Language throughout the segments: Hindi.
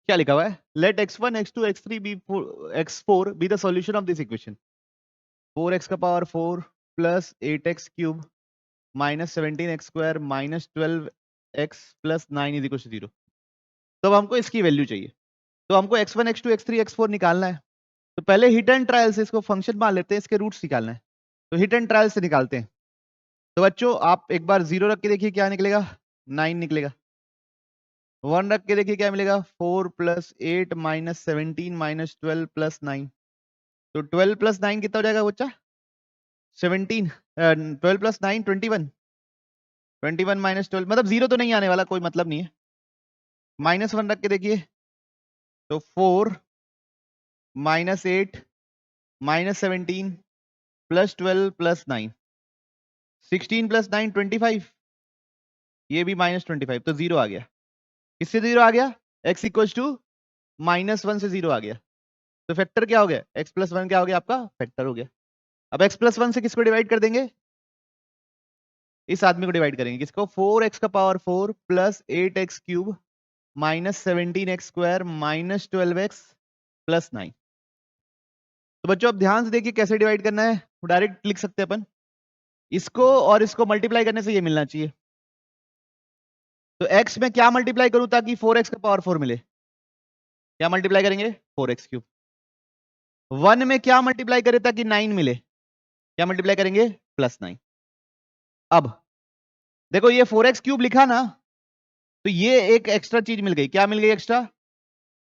क्या लिखा हुआ है, let x1 x2 x3 be x4 be the solution of this equation. 4x का power 4 plus 8x cube minus 17x square minus 12x plus 9 is equal to 0। तो अब हमको इसकी वैल्यू चाहिए, तो हमको x1 x2 x3 x4 निकालना है। तो पहले हिट एंड ट्रायल से इसको फंक्शन मान लेते हैं, इसके रूट्स निकालना है, तो हिट एंड ट्रायल से निकालते हैं। तो बच्चों आप एक बार 0 रख के देखिए क्या निकलेगा, 9 निकलेगा। 1 रख के देखिए क्या मिलेगा, 4 प्लस 8 माइनस 17 माइनस 12 प्लस 9। तो 12 प्लस 9 कितना हो जाएगा बच्चा, 17। 12 प्लस 9 21। 21 माइनस 12 मतलब 0 तो नहीं आने वाला, कोई मतलब नहीं है। -1 रख के देखिए, तो 4 minus 8 minus 17 plus 12 plus 9। 16 plus 9 25, ये भी -25, तो 0 आ गया। किससे 0 आ गया, x इक्वल टू -1 से 0 आ गया। तो फैक्टर क्या हो गया, x प्लस 1 क्या हो गया, आपका फैक्टर हो गया। अब x प्लस 1 से किसको डिवाइड कर देंगे, इस आदमी को डिवाइड करेंगे, किसको, 4x का power 4 plus 8x cube minus 17x square minus 12x plus 9। तो बच्चों अब ध्यान से देखिए कैसे डिवाइड करना है, डायरेक्ट लिख सकते हैं अपन, इसको और इसको मल्टीप्लाई करने से ये मिलना चाहिए। तो x में क्या मल्टीप्लाई करूं ताकि 4x का पावर 4 मिले, क्या मल्टीप्लाई करेंगे, 4x क्यूब। 1 में क्या मल्टीप्लाई करें ताकि 9 मिले, क्या मल्टीप्लाई करेंगे, प्लस 9। अब देखो ये 4x क्यूब लिखा ना, तो ये एक एक्स्ट्रा चीज मिल गई, क्या मिल गई एक्स्ट्रा,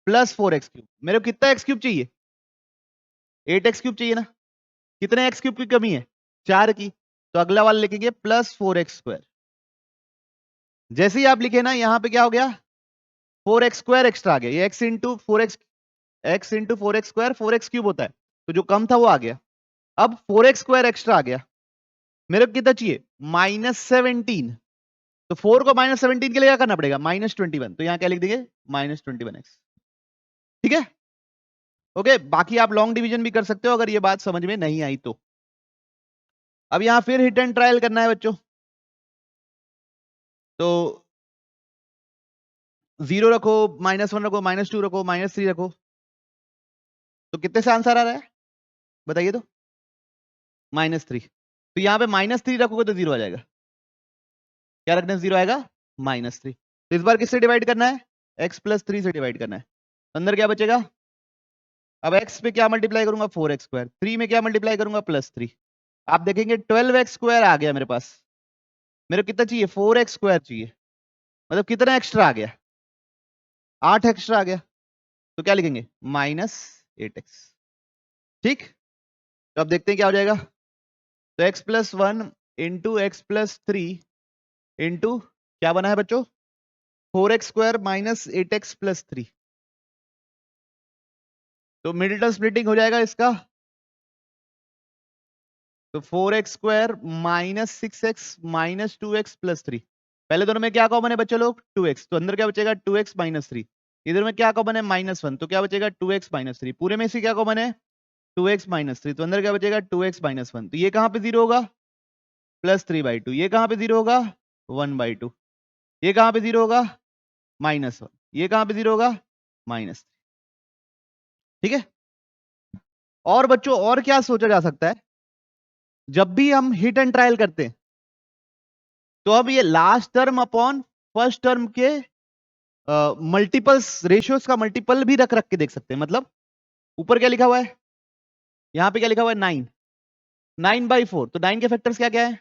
प्लस 4x क्यूब। मेरे को कितना x क्यूब चाहिए, 8x क्यूब चाहिए ना। कितने x क्यूब की कमी है, 4 की। तो अगला वाला लिखेंगे प्लस 4x स्क्वायर। जैसे ही आप लिखे ना, यहां पे क्या हो गया, 4x स्क्वायर एक्स्ट्रा आ गया, ये x into 4x, x into 4x square 4x cube होता है, तो जो कम था वो आ गया। अब 4x स्क्वायर एक्स्ट्रा आ गया, मेरे को कितना चाहिए, -17। तो 4 को -17 के लिए क्या करना पड़ेगा, -21। तो यहां क्या लिख देंगे, -21x। ठीक है, ओके। बाकी आप लॉन्ग डिवीजन भी कर सकते हो अगर ये बात समझ में नहीं आई तो। अब यहां फिर हिट एंड ट्रायल करना है बच्चों, तो 0 रखो, -1 रखो, -2 रखो, -3 रखो, तो कितने से आंसर आ रहा है बताइए तो, -3। तो यहाँ पे -3 रखोगे तो 0 आ जाएगा, क्या रखना है, 0 आएगा, -3। तो इस बार किससे डिवाइड करना है, x प्लस 3 से डिवाइड करना है। अंदर क्या बचेगा, अब x पे क्या मल्टीप्लाई करूंगा, 4x स्क्वायर, 3 में क्या मल्टीप्लाई करूंगा, +3। आप देखेंगे 12x स्क्वायर आ गया मेरे पास, मेरे को कितना चाहिए, 4x स्क्वायर चाहिए, मतलब कितना एक्स्ट्रा आ गया, 8 एक्स्ट्रा आ गया। तो क्या लिखेंगे, -8x। ठीक, तो अब देखते हैं क्या हो जाएगा। तो x plus 1 into x plus 3 into क्या बना है बच्चों, 4x square minus 8x plus 3। तो मिडिल टर्म स्प्लिटिंग हो जाएगा इसका, तो 4x square minus 6x minus 2x plus 3। पहले दोनों में क्या कॉमन है बच्चे लोग, 2x, तो अंदर क्या बचेगा, 2x माइनस 3। इधर में क्या कॉमन है, -1, तो क्या बचेगा, 2x माइनस 3। पूरे में से क्या कॉमन है, 2x माइनस 3, तो अंदर क्या बचेगा, 2x माइनस 1। तो ये कहां पे 0 होगा, +3/2। ये कहां पे 0 होगा, 1/2। ये कहां पे 0 होगा, -1। ये कहां पे 0 होगा, -3। ठीक है। और बच्चों और क्या सोचा जा सकता है, जब भी हम हिट एंड ट्रायल करते हैं, तो अब ये last term upon first term के मल्टीपल्स, रेशियोज का मल्टीपल भी रख रख के देख सकते हैं। मतलब ऊपर क्या लिखा हुआ है, यहां पे क्या लिखा हुआ है, 9, 9/4। तो 9 के फैक्टर्स क्या क्या है,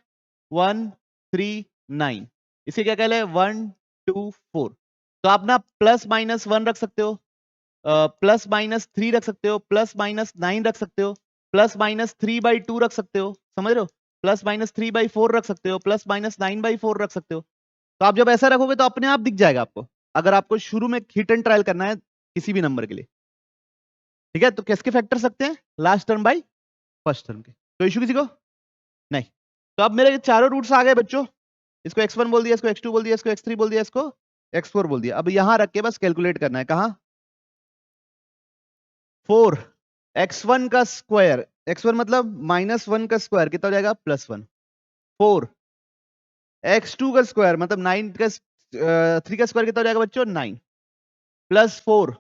1 3 9। इसे क्या कहले, 1 2 4। तो आप ना +-1 रख सकते हो, +-3 रख सकते हो, +-9 रख सकते हो, +-3/2 रख सकते हो, समझ रहे हो, +-3/4 रख सकते हो, +-9/4 रख सकते हो। तो आप जब ऐसा रखोगे तो अपने आप दिख जाएगा आपको, अगर आपको शुरू में हिट एंड ट्रायल करना है किसी भी नंबर के लिए। ठीक है, तो किसके फैक्टर सकते हैं, last term by first term के। तो इशू किसी को नहीं। तो अब मेरे चारों रूट्स आ गए बच्चों, इसको x1 बोल दिया, इसको x2 बोल दिया, इसको x3 बोल दिया, इसको x4 बोल दिया। अब यहां रख के बस कैलकुलेट करना है, कहां, 4 x1 का स्क्वायर, x1 मतलब -1 का स्क्वायर कितना हो जाएगा, +1। 4 x2 का स्क्वायर मतलब 9 का 3 का स्क्वायर कितना हो जाएगा बच्चों, 9 +4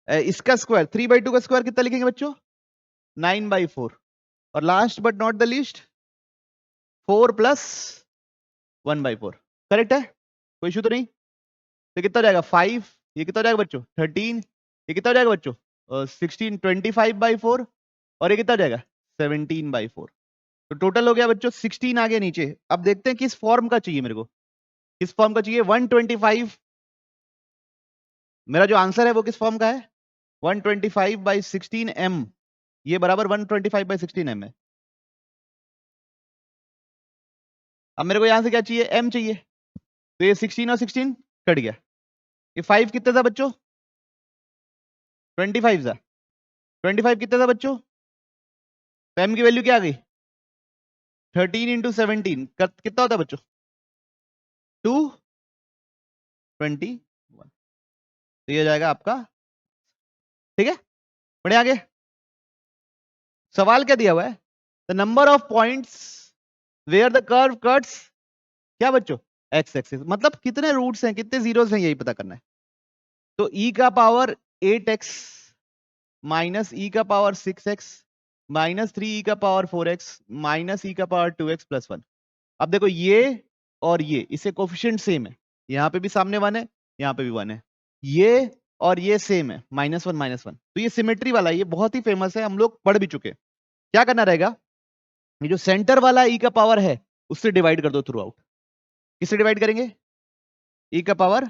इसका स्क्वायर 3/2 का स्क्वायर कितना लिखेंगे बच्चों 9/4 और last but not the least 4 + 1/4 correct है कोई इशू तो नहीं तो कितना हो जाएगा 5 ये कितना हो जाएगा बच्चों 13 ये कितना हो जाएगा बच्चों 16 25/4 और ये कितना हो जाएगा 17/4 तो टोटल हो गया बच्चों 16 आ गया नीचे अब देखते हैं किस फॉर्म का चाहिए मेरे को किस फॉर्म का चाहिए 125 मेरा जो आंसर है वो किस फॉर्म का है 125/16 m ये बराबर 125/16 m है अब मेरे को यहां से क्या चाहिए m चाहिए तो ये 16 और 16 कट गया ये 5 कितना था बच्चों 25 था 25 कितना था बच्चों तो m की वैल्यू क्या आ गई 13 × 17 कितना होता है बच्चों 221 तो ये हो जाएगा आपका ठीक है बढ़े आगे सवाल क्या दिया हुआ है the number of points where the curve cuts क्या बच्चों एक्स एक्सिस मतलब कितने रूट्स हैं कितने जीरोस हैं यही पता करना है तो e का पावर 8x माइनस e का पावर 6x माइनस 3e का पावर 4x माइनस e का पावर 2x + 1 अब देखो ये और ये इसे कोफिशिएंट सेम है यहाँ पे भी सामने 1 है यहाँ पे भी 1 है ये और ये सेम है -1 तो ये सिमेट्री वाला ये बहुत ही फेमस है हम लोग पढ़ भी चुके क्या करना रहेगा ये जो सेंटर वाला e का पावर है उससे डिवाइड कर दो थ्रू आउट किससे डिवाइड करेंगे e का पावर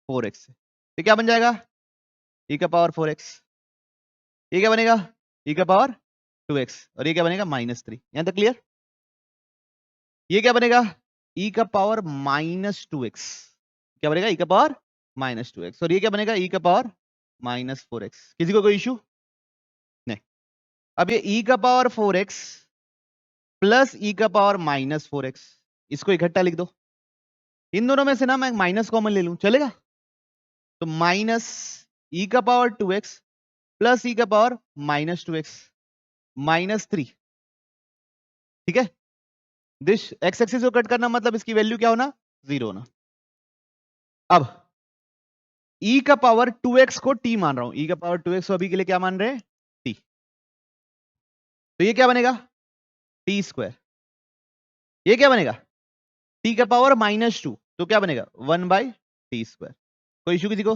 4x से तो क्या बन जाएगा e का पावर 4x ये क्या बनेगा e का पावर 2x और ये क्या बनेगा -3 यहां तक क्लियर ये क्या बनेगा e का पावर -2x क्या बनेगा e का पावर -2x और ये क्या बनेगा e का पावर -4x किसी को कोई इशू नहीं अब ये e का पावर 4x प्लस e का पावर -4x इसको इकट्ठा लिख दो इन दोनों में से ना मैं माइनस कॉमन ले लूं चलेगा तो माइनस e का पावर 2x प्लस e का पावर -2x -3 ठीक है दिस x एक्सिस को कट करना मतलब इसकी वैल्यू क्या होना 0 होना अब e का पावर 2x को t मान रहा हूं e का पावर 2x को अभी के लिए क्या मान रहे हैं t तो ये क्या बनेगा t²। ये क्या बनेगा t का पावर -2 तो क्या बनेगा 1/t²। कोई इशू किसी को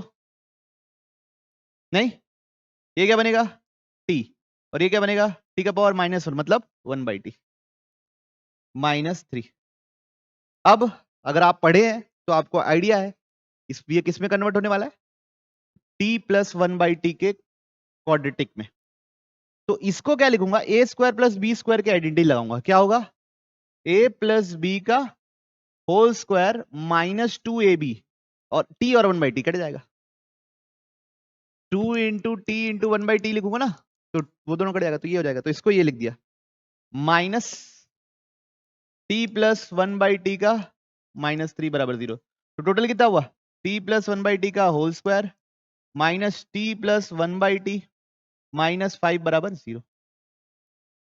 नहीं ये क्या बनेगा t और ये क्या बनेगा t का पावर -1 मतलब 1/t -3। अब अगर आप पढ़े हैं तो आपको आइडिया है ये किस में कन्वर्ट होने वाला है t + 1/t के क्वाड्रेटिक में तो इसको क्या लिखूंगा a² + b² के आइडेंटिटी लगाऊंगा क्या होगा a + b का होल स्क्वायर -2ab और t और 1/t कट जाएगा 2 × t × 1/t लिखूंगा ना तो वो दोनों कट जाएगा तो ये हो जाएगा तो इसको ये लिख दिया माइनस t + 1/t का -3 = 0 तो टोटल कितना हुआ t + 1/t का whole square minus t + 1/t -5 = 0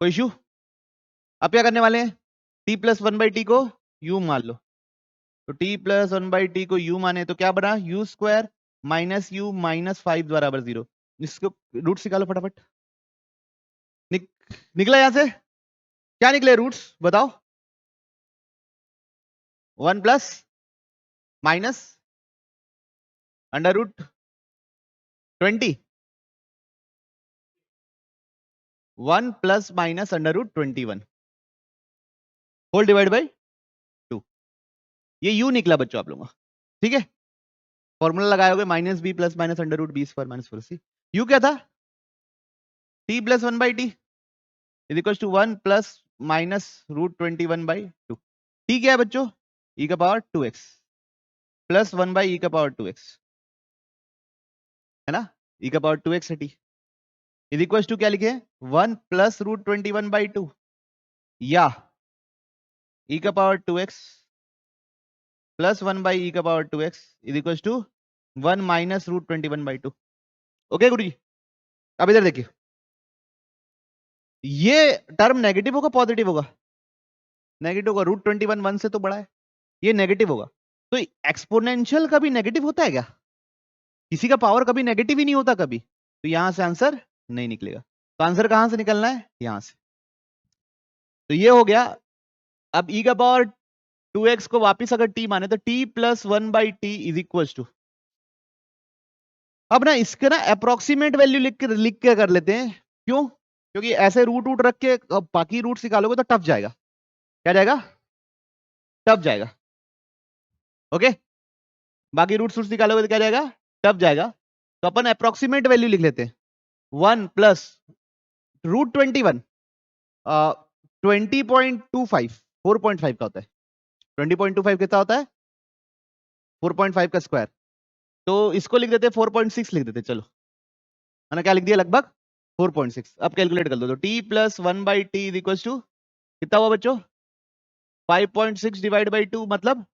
कोई इशू अब क्या करने वाले हैं t + 1/t को u मान लो तो t + 1/t को u माने तो क्या बना u² - u -5 = 0 इसको रूट्स निकालो फटाफट निकला यहां से क्या निकले रूट्स बताओ 1 + -√20 1 + -√21 होल डिवाइड बाय 2 ये u निकला बच्चों आप लोगों का ठीक है फॉर्मूला लगाओगे -b + -√b² - 4c u क्या था t + 1/t = 1 + -√21/2 t क्या है बच्चों e का पावर 2x प्लस 1/e का पावर 2x है ना e का पावर 2x है t इज टू क्या लिखे 1 + √21/2 या e का पावर 2x प्लस 1/e का power 2x is to 1 - √21/2 okay गुरु जी अब इधर देखिए ये टर्म नेगेटिव होगा पॉजिटिव होगा नेगेटिव होगा √21 1 से तो बड़ा है ये नेगेटिव होगा तो एक्सपोनेंशियल का भी नेगेटिव होता है क्या किसी का पावर कभी नेगेटिव ही नहीं होता कभी तो यहां से आंसर नहीं निकलेगा। तो आंसर कहां से निकलना है? यहां से। तो ये हो गया। अब e का पावर 2x को वापिस अगर t माने तो t plus 1/t is equal to, अब ना इसके ना अप्रोक्सीमेट वैल्यू लिख के कर लेते हैं। क्यों? क्योंकि ऐसे रूट रख के बाकी रूट्स निकालोगे तो टफ जाएगा। क्या जाएगा? टफ जाएगा। ओके, बाकी रूट्स निकालोगे तो क्या जाएगा? टफ जाएगा। तो अपन अप्रोक्सीमेट वैल्यू लिख लेते हैं। 1 प्लस √21 20.25 4.5 का होता है। 20.25 कितना होता है? 4.5 का स्क्वायर। तो इसको लिख देते हैं 4.6 लिख देते हैं। चलो, मैंने क्या लिख दिया? लगभग 4.6। अब कैलकुलेट कर दो तो t plus 1/t is equal to कितना हुआ बच्चों? 5.6 डिवाइड बाई 2 मतलब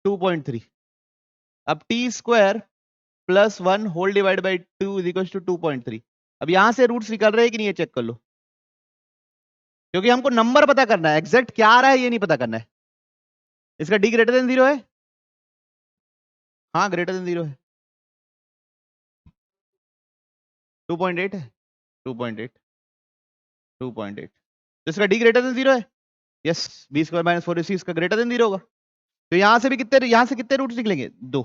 2.3। अब t square plus 1 whole divide by 2 is equal to 2.3। अब यहां से रूट्स निकल रहे हैं कि नहीं, ये चेक कर लो, क्योंकि हमको नंबर पता करना है, एग्जैक्ट क्या आ रहा है ये नहीं पता करना है। इसका d ग्रेटर देन 0 है? हाँ, ग्रेटर देन 0 है। 2.8 है। 2.8 2.8। तो इसका d ग्रेटर देन 0 है। Yes, b square minus 4ac इसका ग्रेटर देन 0 होगा। तो यहां से भी कितने, यहां से कितने रूट्स निकलेंगे? 2।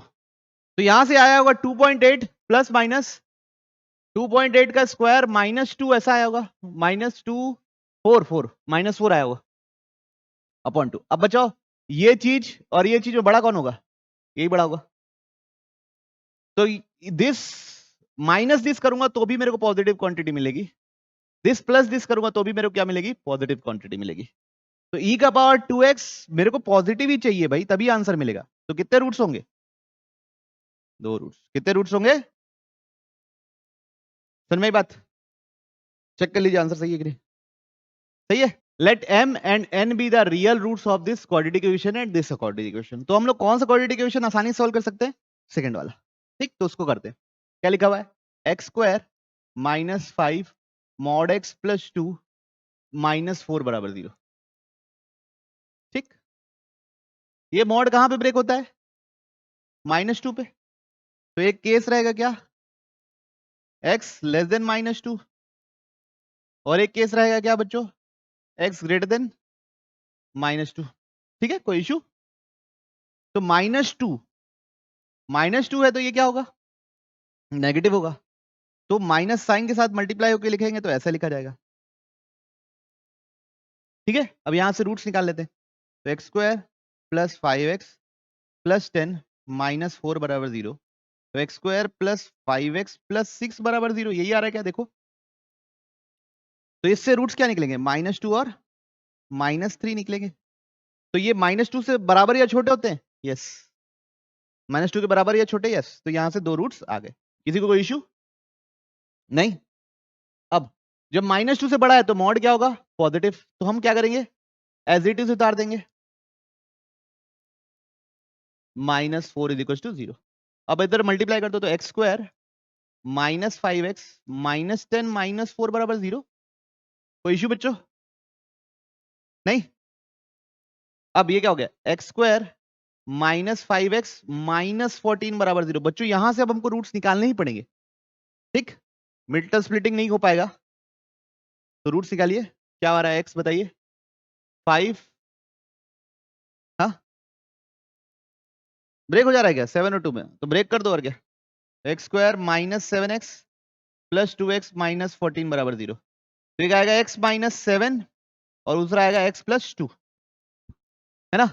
तो यहां से आया होगा 2.8 प्लस माइनस 2.8 का स्क्वायर माइनस 2 ऐसा आया होगा, माइनस 2 4 माइनस 4 आया होगा अपॉन 2। अब बचाओ, ये चीज और ये चीज में बड़ा कौन होगा? यही बड़ा होगा। तो दिस माइनस दिस करूंगा तो भी मेरे को पॉजिटिव क्वांटिटी मिलेगी, दिस प्लस दिस करूंगा तो भी मेरे को क्या मिलेगी? पॉजिटिव क्वांटिटी मिलेगी। तो e का पावर 2x मेरे को पॉजिटिव ही चाहिए भाई, तभी आंसर मिलेगा। तो कितने रूट्स होंगे? 2 रूट्स। कितने रूट्स होंगे? समझ में बात? चेक कर लीजिए आंसर सही है कि नहीं। सही है। Let m and n be the real roots of this quadratic equation and this quadratic equation. तो हम लोग कौन सा क्वाड्रेटिक इक्वेशन आसानी से सॉल्व कर सकते हैं? सेकंड वाला। ठीक, तो उसको करते हैं। क्या लिखा हुआ है? X square minus 5 mod x plus 2 minus 4 बराबर 0। ठीक, ये मॉड कहां पे ब्रेक होता है? -2 पे। तो एक केस रहेगा क्या? x लेस देन -2, और एक केस रहेगा क्या बच्चों? x greater than -2। ठीक है, कोई इशू? तो -2 है तो ये क्या होगा? नेगेटिव होगा। तो माइनस साइन के साथ मल्टीप्लाई होकर लिखेंगे तो ऐसा लिखा जाएगा। ठीक है, अब यहां से रूट्स निकाल लेते हैं। तो x square plus 5x plus 10 minus 4 बराबर 0। तो x square plus 5x plus 6 बराबर 0, यही आ रहा है क्या? देखो, तो इससे रूट्स क्या निकलेंगे? -2 और -3 निकलेंगे। तो ये -2 से बराबर या छोटे होते हैं? यस, -2 के बराबर या छोटे? यस। तो यहां से 2 रूट्स आ गए। किसी को कोई इशू नहीं? अब जब -2 से बड़ा है तो मॉड क्या होगा? पॉजिटिव। तो हम क्या करेंगे? एज इट इज उतार देंगे, -4 इज इक्वल टू 0। अब इधर मल्टीप्लाई कर दो तो x square minus 5x minus 10 minus 4 बराबर 0। कोई इशू बच्चों? नहीं? अब ये क्या हो गया? एक्स स्क्वायर -5x माइनस 14 बराबर 0। बच्चों यहां से अब हमको रूट्स निकालने ही पड़ेंगे। ठीक, मिड टर्म स्प्लिटिंग नहीं हो पाएगा। तो रूट्स निकालिए। क्या आ रहा है? एक्स बताइए। 5, हाँ ब्रेक हो जा रहा है क्या 7 और 2 में? तो ब्रेक कर दो और क्या। X square -7x plus 2x minus 14 बराबर 0। तो एक आएगा x -7 और दूसरा आएगा x प्लस 2, है ना?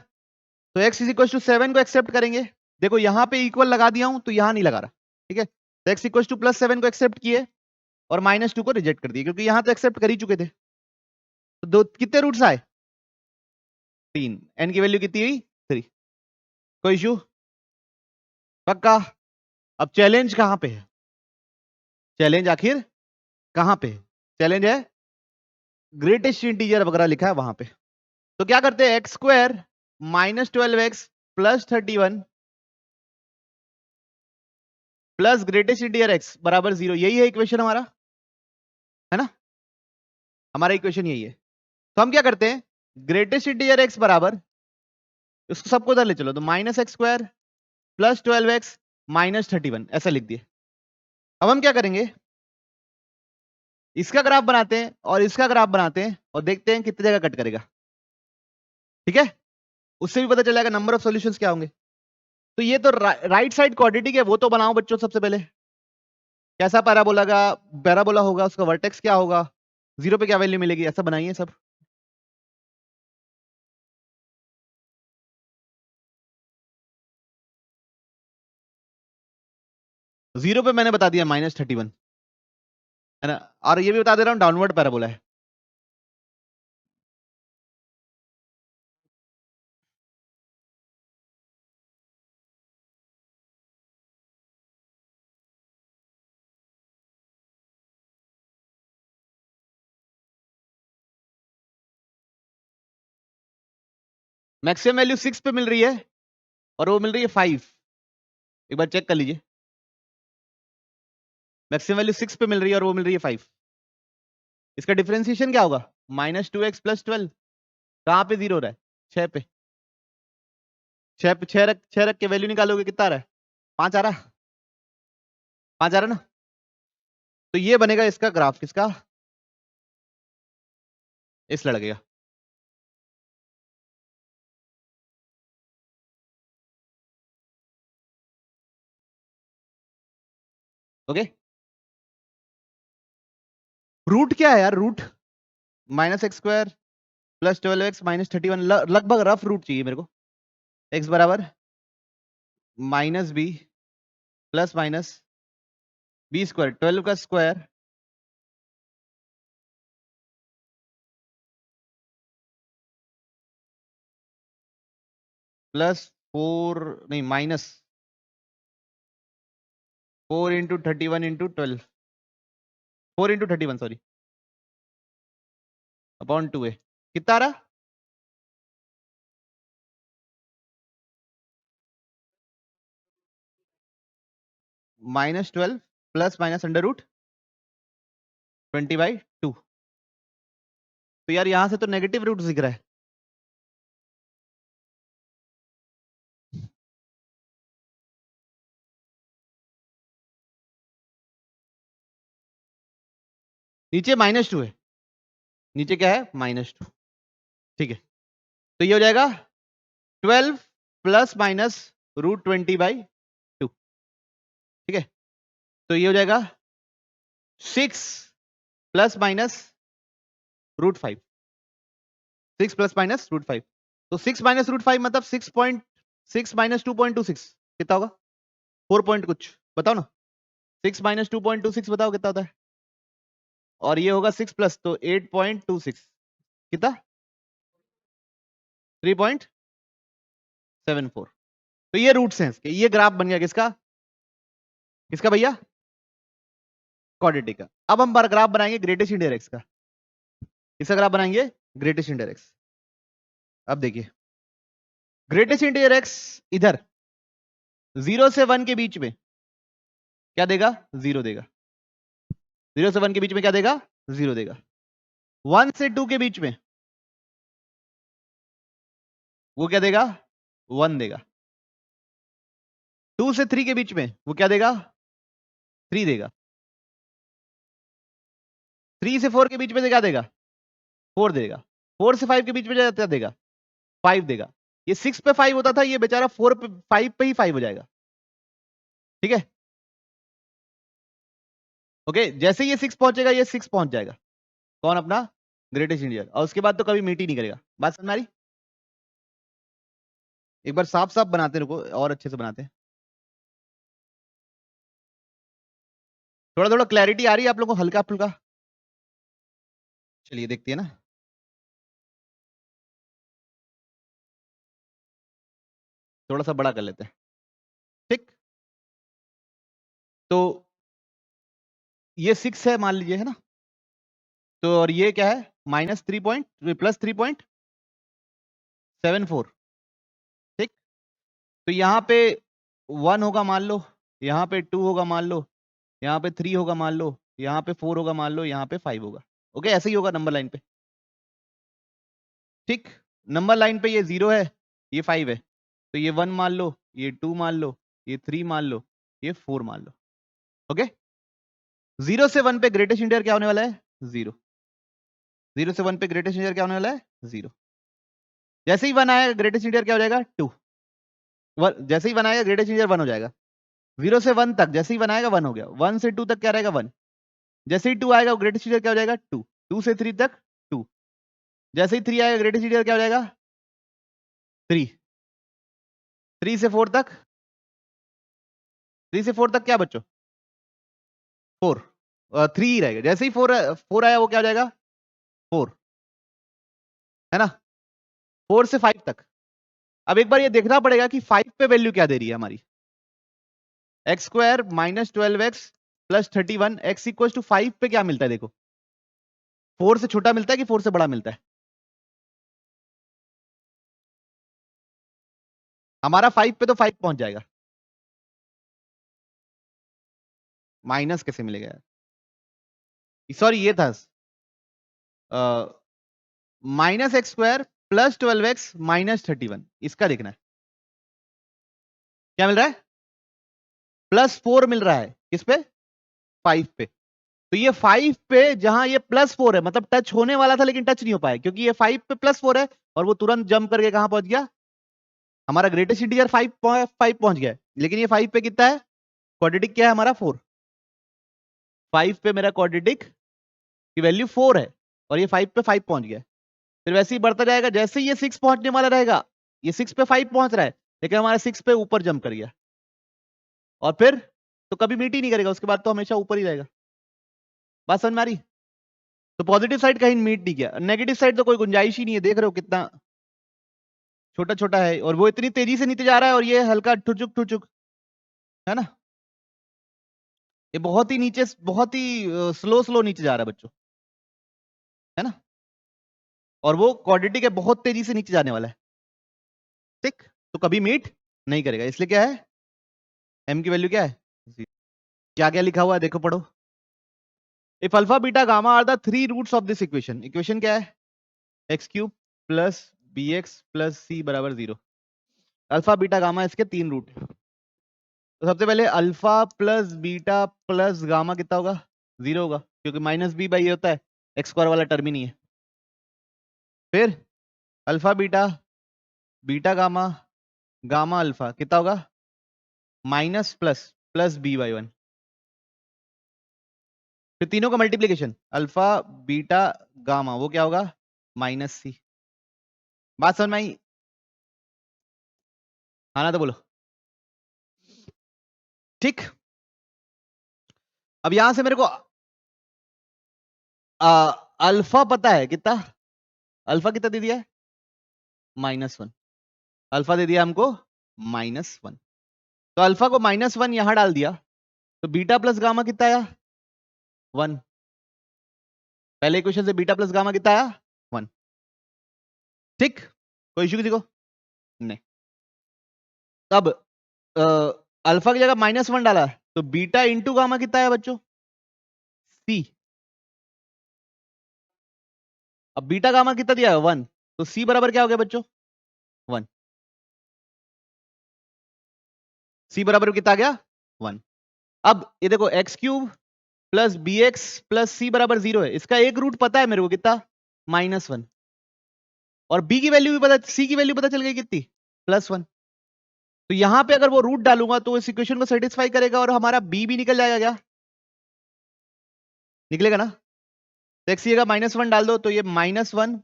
तो x इज इक्वल टू 7 को एक्सेप्ट करेंगे। देखो यहां पे इक्वल लगा दिया हूं तो यहां नहीं लगा रहा। ठीक है, तो x इक्वल टू +7 को एक्सेप्ट किए और -2 को रिजेक्ट कर दिए, क्योंकि यहां तो एक्सेप्ट कर ही चुके थे। तो दो कितने रूट्स आए? 3। n की वैल्यू कितनी हुई? 3। कोई इशू? पक्का? अब चैलेंज कहां पे है? चैलेंज आखिर कहां पे है? चैलेंज है ग्रेटेस्ट इंटीजर वगैरह लिखा है वहां पे। तो क्या करते हैं? X square -12x plus 31 plus greatest integer x बराबर 0। यही है इक्वेशन हमारा, है ना? हमारा इक्वेशन यही है। तो हम क्या करते हैं? ग्रेटेस्ट इंटीजर x बराबर, इसको सबको उधर ले चलो, तो -x square plus 12x minus 31 ऐसा लिख दिए। अब हम क्या करेंगे? इसका ग्राफ बनाते हैं और इसका ग्राफ बनाते हैं और देखते हैं कितनी जगह कट करेगा। ठीक है, उससे भी पता चलेगा नंबर ऑफ सॉल्यूशंस क्या होंगे। तो ये तो राइट साइड क्वाड्रेटिक है, वो तो बनाओ बच्चों सबसे पहले। कैसा पैराबोला का पैराबोला होगा, उसका वर्टेक्स क्या होगा, जीरो पे क्या वैल्यू मिलेगी, ऐसा बनाइए सब। जीरो पे मैंने बता दिया -31 है ना, और ये भी बता दे रहा हूं डाउनवर्ड पैराबोला है। मैक्सिमम वैल्यू 6 पे मिल रही है और वो मिल रही है 5। एक बार चेक कर लीजिए, मैक्सिमम वैल्यू 6 पे मिल रही है और वो मिल रही है 5। इसका डिफरेंशिएशन क्या होगा, -2x + 12। कहां पे जीरो हो रहा है, 6 पे। 6 पे 6 रख के वैल्यू निकालोगे कितना आ रहा है, 5 आ रहा है, 5 आ रहा है ना। तो ये बनेगा इसका ग्राफ, किसका, इस लड़के का। ओके, रूट क्या है यार, रूट -x² + 12x -31, लगभग रफ रूट चाहिए मेरे को। x बराबर -b + -b², 12 का स्क्वायर +4 नहीं -4 × 31 × 12, 4 × 31 सॉरी, अपॉन 2a। कितना आ रहा, -12 + -√20/2। तो यार यहां से तो नेगेटिव रूट दिख रहा है। नीचे -2 है, नीचे क्या है, -2। ठीक है, तो ये हो जाएगा 12 ± √20/2। ठीक है, तो ये हो जाएगा 6 ± √5, 6 ± √5। तो 6 √5 मतलब 6 - 2.26 कितना होगा, 4 पॉइंट कुछ बताओ ना, 6 - 2.26 बताओ कितना होता है। और ये होगा 6 प्लस, तो 8.26 कितना, 3.74। तो ये रूट्स हैं इसके, ये ग्राफ बन गया किसका, किसका भैया, क्वाड्रेटिक का। अब हम ग्राफ बनाएंगे ग्रेटेस्ट इंडियर एक्स का, इसका ग्राफ बनाएंगे ग्रेटेस्ट इंडियर एक्स। अब देखिए ग्रेटेस्ट इंडियर एक्स इधर 0 से 1 के बीच में क्या देगा, 0 देगा। 0 से 1 के बीच में क्या देगा, 0 देगा। 1 से 2 के बीच में वो क्या देगा, 1 देगा। 2 से 3 के बीच में वो क्या देगा, 3 देगा। 3 से 4 के बीच में क्या देगा, 4 देगा। 4 से 5 के बीच में क्या देगा, 5 देगा। ये 6 पे 5 होता था, ये बेचारा 4 पे 5 पे ही 5 हो जाएगा। ठीक है, ओके, जैसे ये 6 पहुंचेगा ये 6 पहुंच जाएगा, कौन, अपना ग्रेटेस्ट इंडियर, और उसके बाद तो कभी मीट ही नहीं करेगा। बात समझ में आ रही, एक बार साफ साफ बनाते रुको और अच्छे से बनाते हैं, थोड़ा थोड़ा क्लैरिटी आ रही है आप लोगों को, हल्का फुल्का। चलिए देखते हैं ना, थोड़ा सा बड़ा कर लेते हैं। ठीक, तो ये 6 है मान लीजिए, है ना, तो और ये क्या है, +3.74। ठीक, तो यहाँ पे 1 होगा मान लो, यहाँ पे 2 होगा मान लो, यहाँ पे 3 होगा मान लो, यहाँ पे 4 होगा मान लो, यहाँ पे 5 होगा। ओके, ऐसे ही होगा नंबर लाइन पे। ठीक, नंबर लाइन पे ये 0 है, ये 5 है, तो ये 1 मान लो, ये 2 मान लो, ये 3 मान लो, ये 4 मान लो। ओके, 0 से 1 पे ग्रेटेस्ट इंटीजर क्या होने वाला है? 0। 0 से 1 पे ग्रेटेस्ट इंटीजर क्या होने वाला है? 0। जैसे ही 1 आएगा ग्रेटेस्ट इंटीजर क्या हो जाएगा? 2। जैसे ही 1 आएगा ग्रेटेस्ट इंटीजर 1 हो जाएगा। 0 से 1 तक जैसे ही 1 आएगा 1 हो गया। 1 से 2 तक क्या रहेगा? 1। जैसे ही 2 आएगा ग्रेटेस्ट इंटीजर क्या हो जाएगा? 2। 2 से 3 तक 2। जैसे ही 3 आएगा ग्रेटेस्ट इंटीजर क्या हो जाएगा? 3। 3 से 4 तक 3 से 4 तक क्या बच्चों? 4। 3 ही रहेगा। जैसे ही 4 आया वो क्या हो जाएगा? 4, है ना? 4 से 5 तक। अब एक बार ये देखना पड़ेगा कि 5 पे वैल्यू क्या दे रही है हमारी। X square minus 12x plus 31 x equal to 5 पे क्या मिलता है? देखो 4 से छोटा मिलता है कि 4 से बड़ा मिलता है? हमारा 5 पे तो 5 पहुंच जाएगा। माइनस कैसे मिलेगा यार? सॉरी ये था minus x square plus 12x minus 31, इसका देखना है क्या मिल रहा है? +4 मिल रहा है किस पे? 5 पे। तो ये 5 पे जहां ये +4 है मतलब टच होने वाला था लेकिन टच नहीं हो पाया क्योंकि ये 5 पे +4 है और वो तुरंत जंप करके कहां पहुंच गया? हमारा ग्रेटेस्ट इंटीजर 5 पहुंच गया है। लेकिन ये 5 पे कितना है? क्वाड्रेटिक क्या है हमारा? 4। 5 पे मेरा क्वाड्रेटिक की वैल्यू 4 है और ये 5 पे 5 पहुंच गया। फिर वैसे ही बढ़ता जाएगा। जैसे ही ये 6 पहुंचने वाला रहेगा, ये 6 पे 5 पहुंच रहा है लेकिन हमारा 6 पे ऊपर जंप कर गया और फिर तो कभी मीट ही नहीं करेगा, उसके बाद तो हमेशा ऊपर ही रहेगा। बात समझ में आ रही? तो पॉजिटिव साइड कहीं मीट नहीं किया, नेगेटिव साइड तो कोई गुंजाइश ही नहीं है। देख रहे हो कितना छोटा छोटा है और वो इतनी तेजी से नीचे जा रहा है और ये हल्का ठुचुक ठुचुक, है ना? ये बहुत ही नीचे, बहुत ही स्लो स्लो नीचे जा रहा है बच्चों, है ना? और वो क्वाड्रेटिक है, बहुत तेजी से नीचे जाने वाला है। ठीक, तो कभी मीट नहीं करेगा। इसलिए क्या है? m की वैल्यू क्या है? क्या क्या लिखा हुआ है देखो, पढ़ो। If alpha beta gamma are the 3 roots of this equation. Equation क्या है? X cube plus b x plus c बराबर 0। अल्फा बीटा गामा इसके 3 रूट है। तो सबसे पहले alpha plus beta plus gamma कितना होगा? 0 होगा क्योंकि माइनस बी बाई ये होता है, एक्स स्क्वायर वाला टर्म ही नहीं है। फिर alpha beta beta gamma gamma alpha कितना होगा? Minus plus plus b by 1। फिर तीनों का मल्टीप्लीकेशन अल्फा बीटा गामा वो क्या होगा? माइनस सी। बात समझ में आई? हाँ ना तो बोलो। ठीक, अब यहां से मेरे को अल्फा पता है कितना? अल्फा कितना दे दिया है? -1। अल्फा दे दिया हमको -1। तो अल्फा को -1 यहां डाल दिया तो बीटा प्लस गामा कितना आया? 1। पहले इक्वेशन से बीटा प्लस गामा कितना आया? 1। ठीक, कोई इश्यू किसी को? नहीं। तब अल्फा की जगह -1 डाला तो बीटा इंटू गामा कितना आया बच्चों? सी। अब बीटा गामा कितना दिया है? 1। तो सी बराबर क्या हो गया बच्चों? 1। सी बराबर कितना आ गया? 1। अब ये देखो x cube plus b x plus c बराबर 0 है। इसका एक रूट पता है मेरे को कितना? -1। और बी की वैल्यू भी पता, सी की वैल्यू पता चल गई कितनी? +1। तो यहां पे अगर वो रूट डालूंगा तो इस इक्वेशन को सेटिस्फाई करेगा और हमारा बी भी निकल जाएगा। क्या निकलेगा ना? तो एक्स की जगह -1 डाल दो तो ये -1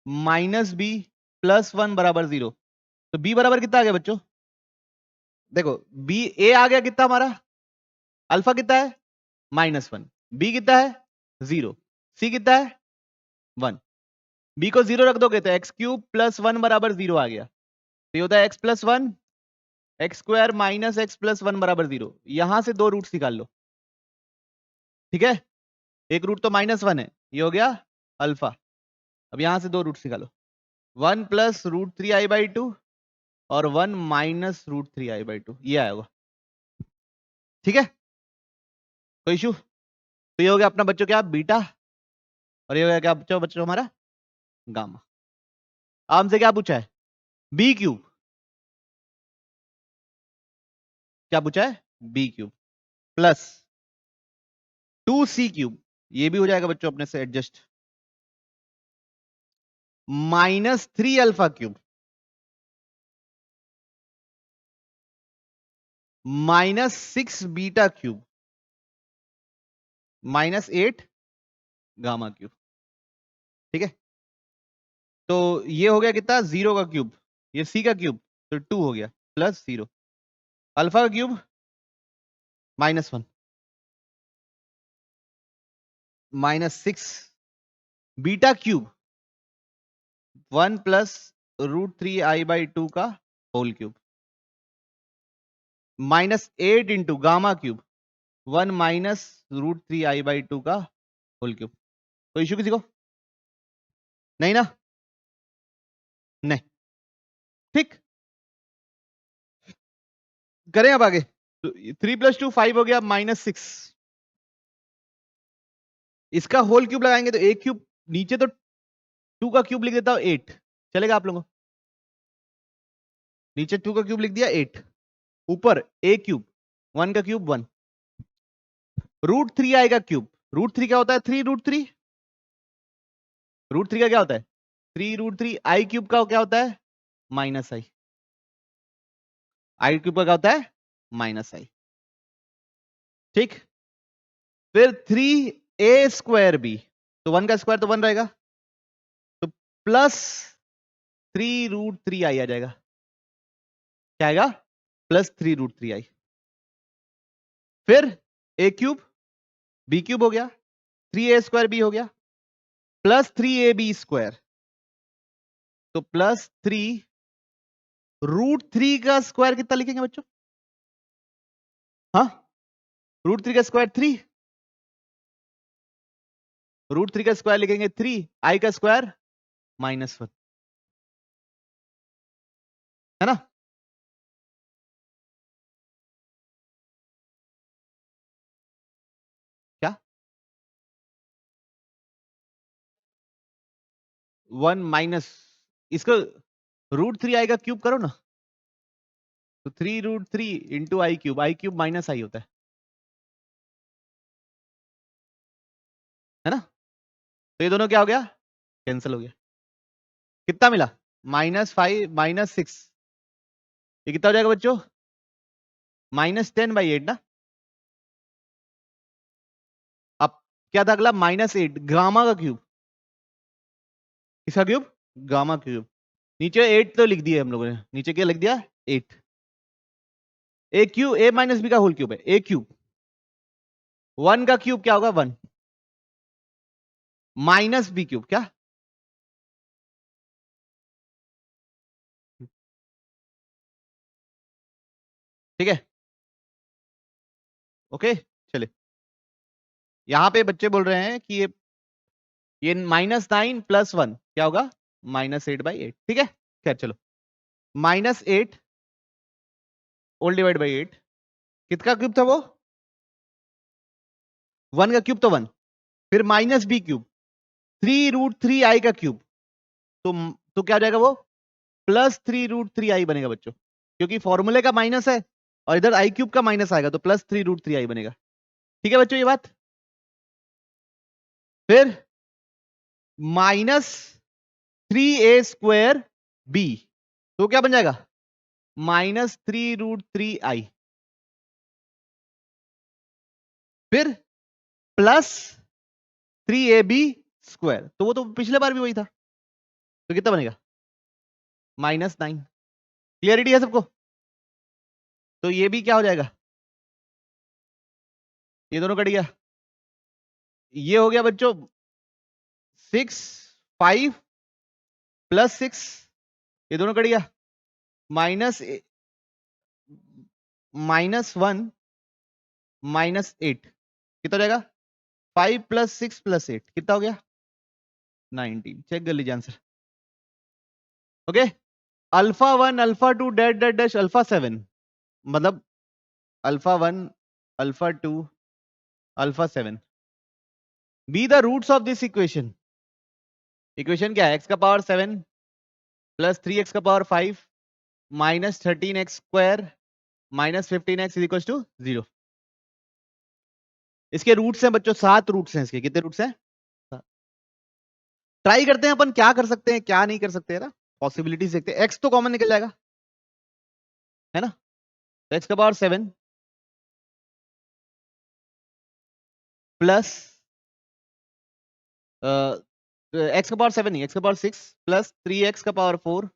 माइनस बी प्लस 1 बराबर 0। तो बी बराबर कितना आ गया बच्चों? देखो बी ए आ गया कितना हमारा? अल्फा कितना है? -1। बी कितना है? 0। सी कितना है? 1। बी को 0 रख दोगे तो एक्स क्यूब प्लस 1 बराबर 0 आ गया। तो ये होता है x plus 1 x square minus x plus 1 बराबर 0। यहां से 2 रूट्स निकाल लो। ठीक है, एक रूट तो -1 है, ये हो गया अल्फा। अब यहां से 2 रूट्स निकालो, 1 प्लस √3i/2 और 1 माइनस √3i/2, ये आया होगा। ठीक है, कोई इशू? तो ये हो गया अपना बच्चों क्या? बीटा। और ये हो गया क्या बच्चों? बच्चों हमारा गामा। अब हमसे क्या पूछा है? B cube. क्या पूछा है? बी क्यूब प्लस 2c³ ये भी हो जाएगा बच्चों अपने से एडजस्ट, -3α³ -6β³ -8 γ³। ठीक है, तो ये हो गया कितना, 0 का क्यूब, ये c का क्यूब तो 2 हो गया, प्लस 0 अल्फा का cube -1 -6 beta cube 1 plus √3i/2 का whole cube -8 into gamma cube 1 minus √3i/2 का होल क्यूब। कोई इशू किसी को? नहीं ना? नहीं, ठीक, करें अब आगे। तो 3 + 2 5 हो गया, -6 इसका होल क्यूब लगाएंगे तो ए क्यूब, नीचे तो 2 का क्यूब लिख देता हूं 8, चलेगा आप लोगों को? नीचे 2 का क्यूब लिख दिया 8, ऊपर ए क्यूब 1 का क्यूब 1 √3i का क्यूब, √3 क्या होता है, 3√3, √3 का क्या होता है 3√3, आई क्यूब का क्या होता है -i, आई क्यूब का क्या होता है -i। ठीक, फिर 3a²b, तो 1 का स्क्वायर तो 1 रहेगा, तो प्लस 3√3i आ जाएगा, क्या आएगा प्लस 3√3i। फिर a क्यूब b क्यूब हो गया, 3a²b हो गया, प्लस 3ab², तो प्लस 3√3 का स्क्वायर कितना लिखेंगे बच्चों? हाँ, √3 का स्क्वायर 3, √3 का स्क्वायर लिखेंगे 3, आई का स्क्वायर -1, है ना? क्या 1 माइनस इसको √3i का क्यूब करो ना, तो 3√3 into I cube, I cube -i होता है ना? तो ये दोनों क्या हो गया, कैंसिल हो गया। कितना मिला, -5 -6, ये कितना हो जाएगा बच्चों, -10/8 ना। अब क्या था अगला, -8 गामा का क्यूब, किसका क्यूब, गामा क्यूब, नीचे 8 तो लिख दिया हम लोगों ने, नीचे क्या लिख दिया 8, ए क्यूब a - b का होल क्यूब है, ए क्यूब 1 का क्यूब क्या होगा 1 माइनस b क्यूब, क्या ठीक है, ओके। चले, यहां पे बच्चे बोल रहे हैं कि ये -9 + 1 क्या होगा -8/8, ठीक है। खैर चलो, -8 होल डिवाइड बाई 8, किसका क्यूब था वो, 1 का क्यूब तो 1, फिर -b क्यूब 3√3i का क्यूब, तो क्या हो जाएगा वो, प्लस 3√3i बनेगा बच्चों, क्योंकि फॉर्मूले का माइनस है और इधर आई क्यूब का माइनस आएगा, तो प्लस 3√3i बनेगा, ठीक है बच्चों ये बात। फिर -3a²b, तो क्या बन जाएगा -3√3i, फिर प्लस 3ab², तो वो तो पिछले बार भी वही था, तो कितना बनेगा -9। क्लियरिटी है सबको? तो ये भी क्या हो जाएगा, ये दोनों कट गया, ये हो गया बच्चों 6 5 + 6, ये दोनों कट गया, -1 -8 कितना हो जाएगा, 5 + 6 + 8 कितना हो गया 19। चेक कर लीजिए answer, okay. α1 α2 dash dash dash α7, मतलब α1 α2 α7 be the roots of this equation. Equation क्या है, x का पावर 7 + 3x का पावर 5 -13x² -15x = 0। इसके रूट्स हैं बच्चों, 7 रूट्स हैं इसके। कितने रूट्स हैं? ट्राई करते हैं अपन क्या कर सकते हैं क्या नहीं कर सकते है ना, पॉसिबिलिटीज देखते हैं। एक्स तो कॉमन निकल जाएगा है ना, एक्स का पावर 7 प्लस एक्स का पावर 7 नहीं, एक्स का पावर 6 प्लस 3x का power 4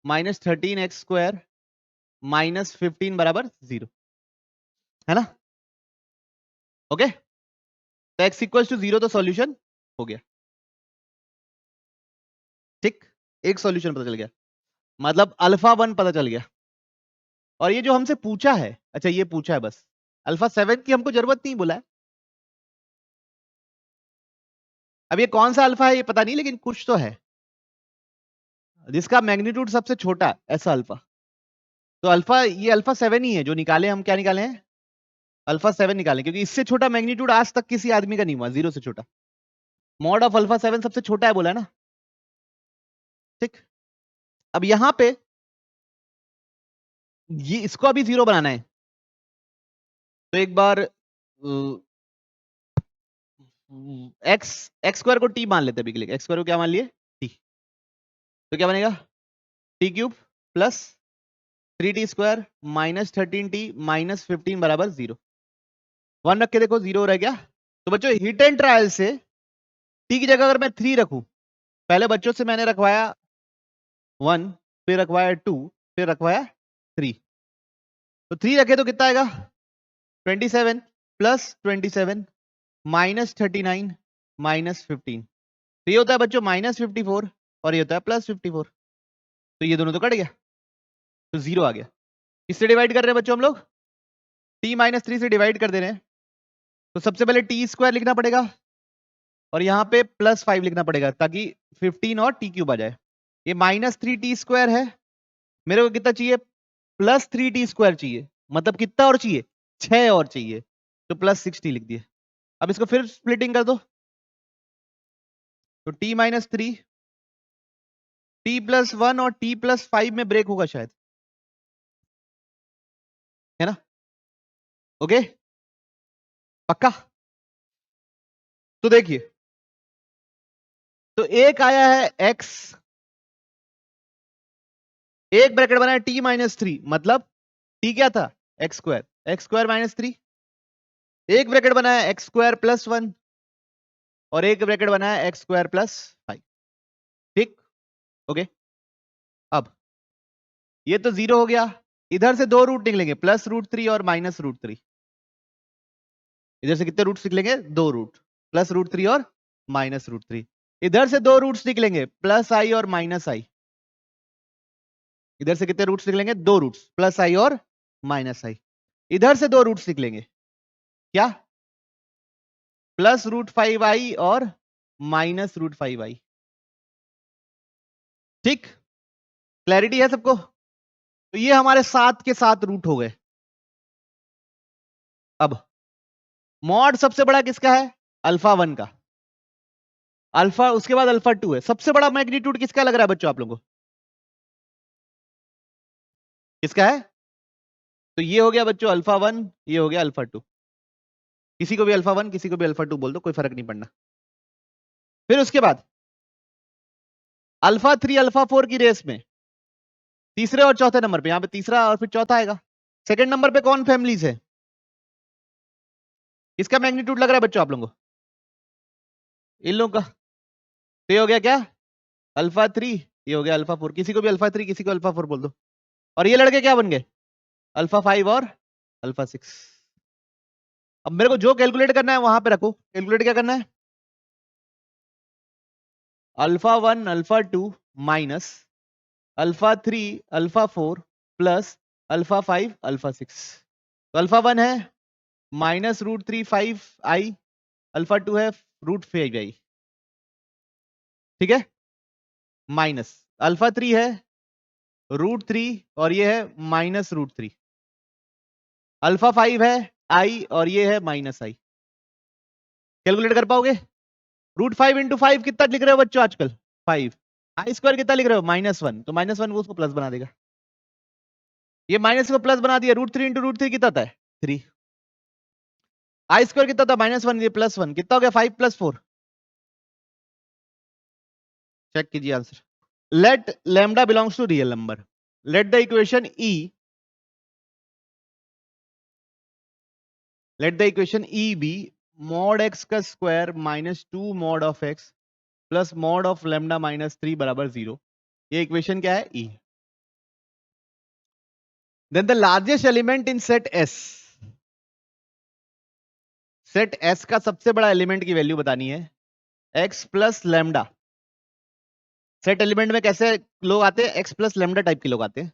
minus 13x square minus 15 बराबर 0 है ना। ओके, तो x इक्वल टू 0 तो सॉल्यूशन हो गया। ठीक, एक सॉल्यूशन पता चल गया, मतलब अल्फा 1 पता चल गया। और ये जो हमसे पूछा है, अच्छा ये पूछा है बस, अल्फा 7 की हमको जरूरत नहीं बोला है। अब ये कौन सा अल्फा है ये पता नहीं, लेकिन कुछ तो है जिसका मैग्नीट्यूड सबसे छोटा है, ऐसा अल्फा। तो अल्फा, ये अल्फा 7 ही है जो निकाले हम। क्या निकाले हैं? अल्फा 7 निकाले, क्योंकि इससे छोटा मैग्नीट्यूड आज तक किसी आदमी का नहीं हुआ, 0 से छोटा। मॉड ऑफ अल्फा 7 सबसे छोटा है बोला है ना। ठीक, अब यहां पे ये इसको अभी 0 बनाना है, तो एक बार एक्स स्क्वायर को टी मान लेते हैं अभी के लिए। एक्स स्क्वायर को क्या मान लिए? टी। तो क्या बनेगा? T cube plus 3t square minus 13t minus 15 बराबर 0। 1 रख के देखो 0 रह गया। तो बच्चों हिट एंड ट्रायल से टी की जगह अगर मैं 3 रखूं, पहले बच्चों से मैंने रखवाया 1, फिर रखवाया 2, फिर रखवाया 3। तो 3 रखे तो कितना आएगा? 27 प्लस 27 माइनस 39 माइनस 15। तो ये होता है बच्चों माइनस 54 और ये होता है प्लस 54। तो ये दोनों तो कट गया, तो 0 आ गया। किससे डिवाइड कर रहे हैं बच्चों हम लोग? t माइनस 3 से डिवाइड कर दे रहे हैं। तो सबसे पहले टी स्क्वायर लिखना पड़ेगा और यहाँ पे प्लस 5 लिखना पड़ेगा, ताकि 15 और टी क्यूब आ जाए। ये माइनस 3t स्क्वायर है, मेरे को कितना चाहिए? प्लस 3t स्क्वायर चाहिए, मतलब कितना और चाहिए? 6 और चाहिए, तो प्लस 60 लिख दिए। अब इसको फिर स्प्लिटिंग कर दो, तो t माइनस 3, t प्लस 1 और t प्लस 5 में ब्रेक होगा शायद, है ना। ओके, पक्का? तो देखिए, तो एक आया है x, एक ब्रैकेट बना है t माइनस 3, मतलब t क्या था? X square minus 3। एक ब्रैकेट बना है एक्स स्क्वायर प्लस 1 और एक ब्रैकेट बना है एक्स स्क्वायर प्लस 5। ठीक, ओके। अब ये तो 0 हो गया, इधर से 2 रूट निकलेंगे, प्लस रूट 3 और माइनस रूट 3। इधर से कितने रूट्स निकलेंगे? 2 रूट, प्लस रूट 3 और माइनस रूट 3। इधर से 2 रूट्स निकलेंगे, प्लस आई और माइनस आई। इधर से कितने रूट्स निकलेंगे? 2 रूट्स, प्लस आई और माइनस आई। इधर से 2 रूट्स निकलेंगे, क्या? प्लस रूट 5 आई और माइनस रूट 5 आई। ठीक, क्लैरिटी है सबको? तो ये हमारे 7 के 7 रूट हो गए। अब मॉड सबसे बड़ा किसका है? अल्फा 1 का। अल्फा, उसके बाद अल्फा 2 है। सबसे बड़ा मैग्नीट्यूड किसका लग रहा है बच्चों आप लोगों को? किसका है? तो ये हो गया बच्चों अल्फा 1, ये हो गया अल्फा 2। किसी को भी अल्फा 1, किसी को भी अल्फा 2 बोल दो, कोई फर्क नहीं पड़ना। फिर उसके बाद अल्फा 3 अल्फा 4 की रेस में तीसरे और चौथे नंबर पे, यहां पे तीसरा और फिर चौथा आएगा। सेकंड नंबर पे कौन फैमिलीज है? किसका मैग्नीट्यूड लग रहा है बच्चों आप लोगों को? इन लोगों का। तो ये हो गया क्या? अल्फा 3, ये हो गया अल्फा 4। किसी को भी अल्फा 3, किसी को अल्फा 4 बोल दो। और ये लड़के क्या बन गए? अल्फा 5 और अल्फा 6। अब मेरे को जो कैलकुलेट करना है वहां पे रखो। कैलकुलेट क्या करना है? Alpha 1 alpha 2 minus alpha 3 alpha 4 plus alpha 5 alpha 6। तो अल्फा 1 है माइनस रूट 3 5 आई, अल्फा 2 है रूट 5 आई। ठीक है, माइनस अल्फा 3 है रूट 3 और ये है माइनस रूट 3। अल्फा 5 है आई और ये है माइनस आई। कैलकुलेट कर पाओगे? रूट 5 इंटू 5 कितना लिख रहे हो बच्चों आजकल? 5। आई स्क्वायर कितना लिख रहे हो? -1। तो -1 को उसको प्लस बना देगा। ये माइनस को प्लस बना दिया। रूट 3 इंटू रूट 3 कितना आता है? 3। आई स्क्वायर कितना था -1, ये +1, कितना हो गया 5 + 4। चेक कीजिए answer. Let lambda belongs to real number, let the equation E be mod x का square -2 mod of x plus mod of lambda -3 बराबर 0। ये इक्वेशन क्या है? E। Then the largest element in set S, set S का सबसे बड़ा एलिमेंट की वैल्यू बतानी है, x plus lambda. Set element में कैसे लोग आते हैं? x प्लस लैम्डा टाइप के लोग आते हैं।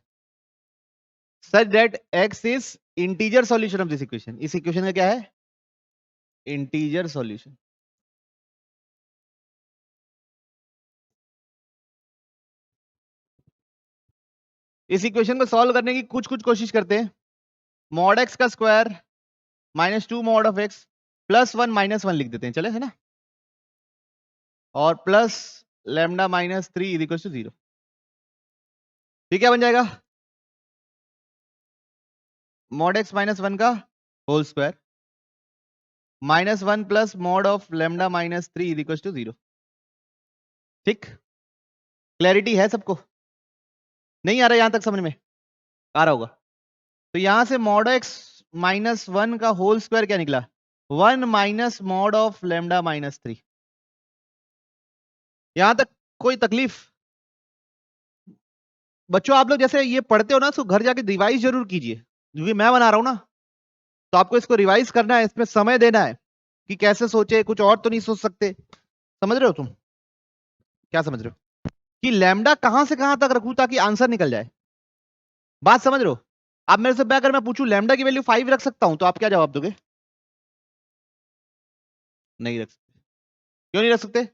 Such that x is integer solution of this equation. इस इक्वेशन का क्या है? Integer solution. इस इक्वेशन को सॉल्व करने की कुछ कोशिश करते हैं। मॉड x का square -2 mod of x plus 1 -1 लिख देते हैं, चले, है ना, और plus lambda -3 is equal to 0। ठीक, क्या बन जाएगा? मॉड x -1 का whole square -1 plus mod of lambda -3 is equal to 0। ठीक, क्लैरिटी है सबको? नहीं आ रहा यहां तक समझ में? आ रहा होगा। तो यहां से मॉड x -1 का होल स्क्वायर क्या निकला? 1 माइनस मॉड ऑफ लैम्डा -3। यहां तक कोई तकलीफ? बच्चों आप लोग जैसे ये पढ़ते हो ना, तो घर जाके रिवाइज जरूर कीजिए, क्योंकि मैं बना रहा हूं ना, तो आपको इसको रिवाइज करना है, इसमें समय देना है कि कैसे सोचे, कुछ और तो नहीं सोच सकते। समझ रहे हो तुम? क्या समझ रहे हो? कि लैम्डा कहां से कहां तक रखूं ताकि आंसर निकल जाए। बात समझ रहे हो? आप मेरे से अगर मैं पूछूं लैम्डा की वैल्यू 5 रख सकता हूं, तो आप क्या जवाब दोगे? नहीं रख सकते। क्यों नहीं रख सकते?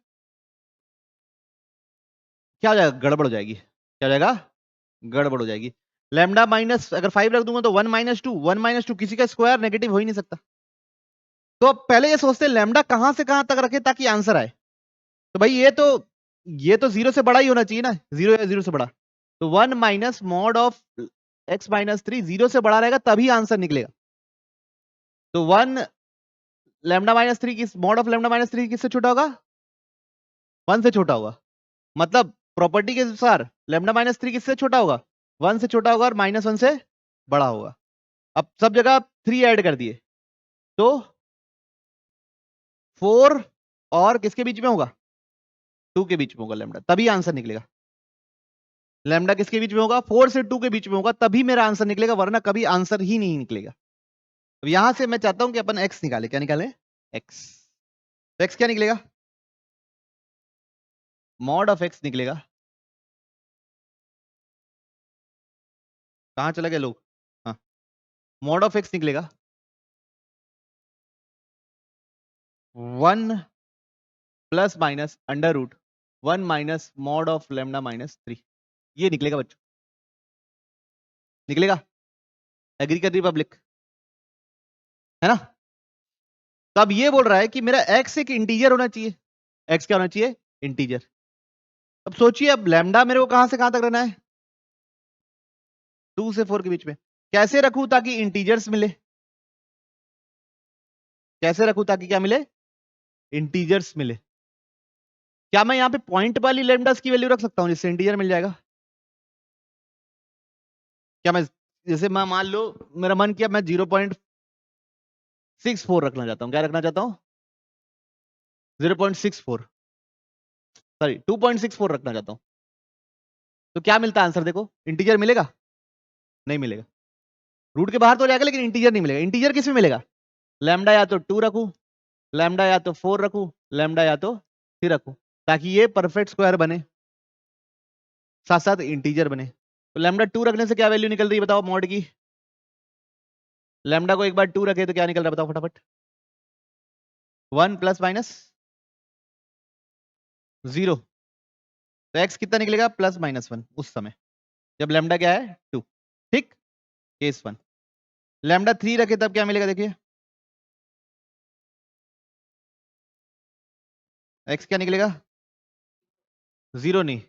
क्या हो जाएगा? गड़बड़ हो जाएगी। क्या हो जाएगा? गड़बड़ हो जाएगी। लैम्डा माइनस अगर 5 रख दूंगा तो 1 - 2 किसी का स्क्वायर नेगेटिव हो ही नहीं सकता। तो अब पहले ये सोचते लैम्डा कहां से कहां तक रखे ताकि आंसर आए। तो भाई ये तो 0 से बड़ा ही होना चाहिए ना, 0 या 0 से बड़ा। तो 1 माइनस मॉड ऑफ x -3 0 से बड़ा रहेगा तभी आंसर निकलेगा। तो 1 लैम्डा -3 किस मॉड ऑफ लैम्डा -3 किससे छोटा होगा? 1 से छोटा होगा। मतलब प्रॉपर्टी के अनुसार लैम्डा -3 किससे छोटा होगा? 1 से छोटा होगा और -1 से बड़ा होगा। अब सब जगह 3 ऐड कर दिए, तो 4 और किसके बीच में होगा? 2 के बीच में होगा लैम्डा, तभी आंसर निकलेगा। लैम्डा किसके बीच में होगा? 4 से 2 के बीच में होगा, तभी मेरा आंसर निकलेगा, वरना कभी आंसर ही नहीं निकलेगा। अब यहां से मैं चाहता हूं कि अपन x निकाले। क्या निकाले? x। तो x क्या निकलेगा? मॉड ऑफ x निकलेगा। कहां चले गए लोग? हाँ, मॉड ऑफ x निकलेगा 1 plus minus under root 1 minus mod of lambda -3। ये निकलेगा बच्चों, निकलेगा। एग्री कर रही पब्लिक, है ना? तो अब ये बोल रहा है कि मेरा x एक इंटीजर होना चाहिए। x क्या होना चाहिए? इंटीजर। अब सोचिए, अब लैम्डा मेरे को कहां से कहां तक रहना है? 2 से 4 के बीच में। कैसे रखूं ताकि इंटीजर्स मिले? कैसे रखूं ताकि क्या मिले? इंटीजर्स मिले। क्या मैं यहाँ पे पॉइंट वाली लैम्डास की वैल्यू रख सकता हूँ जिससे इंटीजर मिल जाएगा? क्या मैं जैसे मैं मान लो मेरा मन किया मैं 0.64 रखना चाहता हूँ। क्या रखना चाहता हूँ? 0.64, सॉरी 2.64 रखना चाहता हूँ। तो क्या मिलता है आंसर? देखो, इंटीजर मिलेगा? नहीं मिलेगा। रूट के बाहर तो जाएगा लेकिन इंटीजर नहीं मिलेगा। इंटीजर किस में मिलेगा? लैम्डा या तो 2 रखूं, लैम्डा या तो 4 रखूं, लैम्डा या तो 3 रखूं, ताकि ये परफेक्ट स्क्वायर बने, साथ साथ इंटीजर बने। तो लैम्डा 2 रखने से क्या वैल्यू निकल रही है बताओ मॉड की? लैम्डा को एक बार 2 रखे तो क्या निकल रहा है बताओ फटाफट? 1 प्लस माइनस 0। तो x कितना निकलेगा? +-1 उस समय जब लैम्डा क्या है? 2। ठीक, केस 1। लैम्डा 3 रखे तब क्या मिलेगा? देखिए, x क्या निकलेगा? 0 नहीं,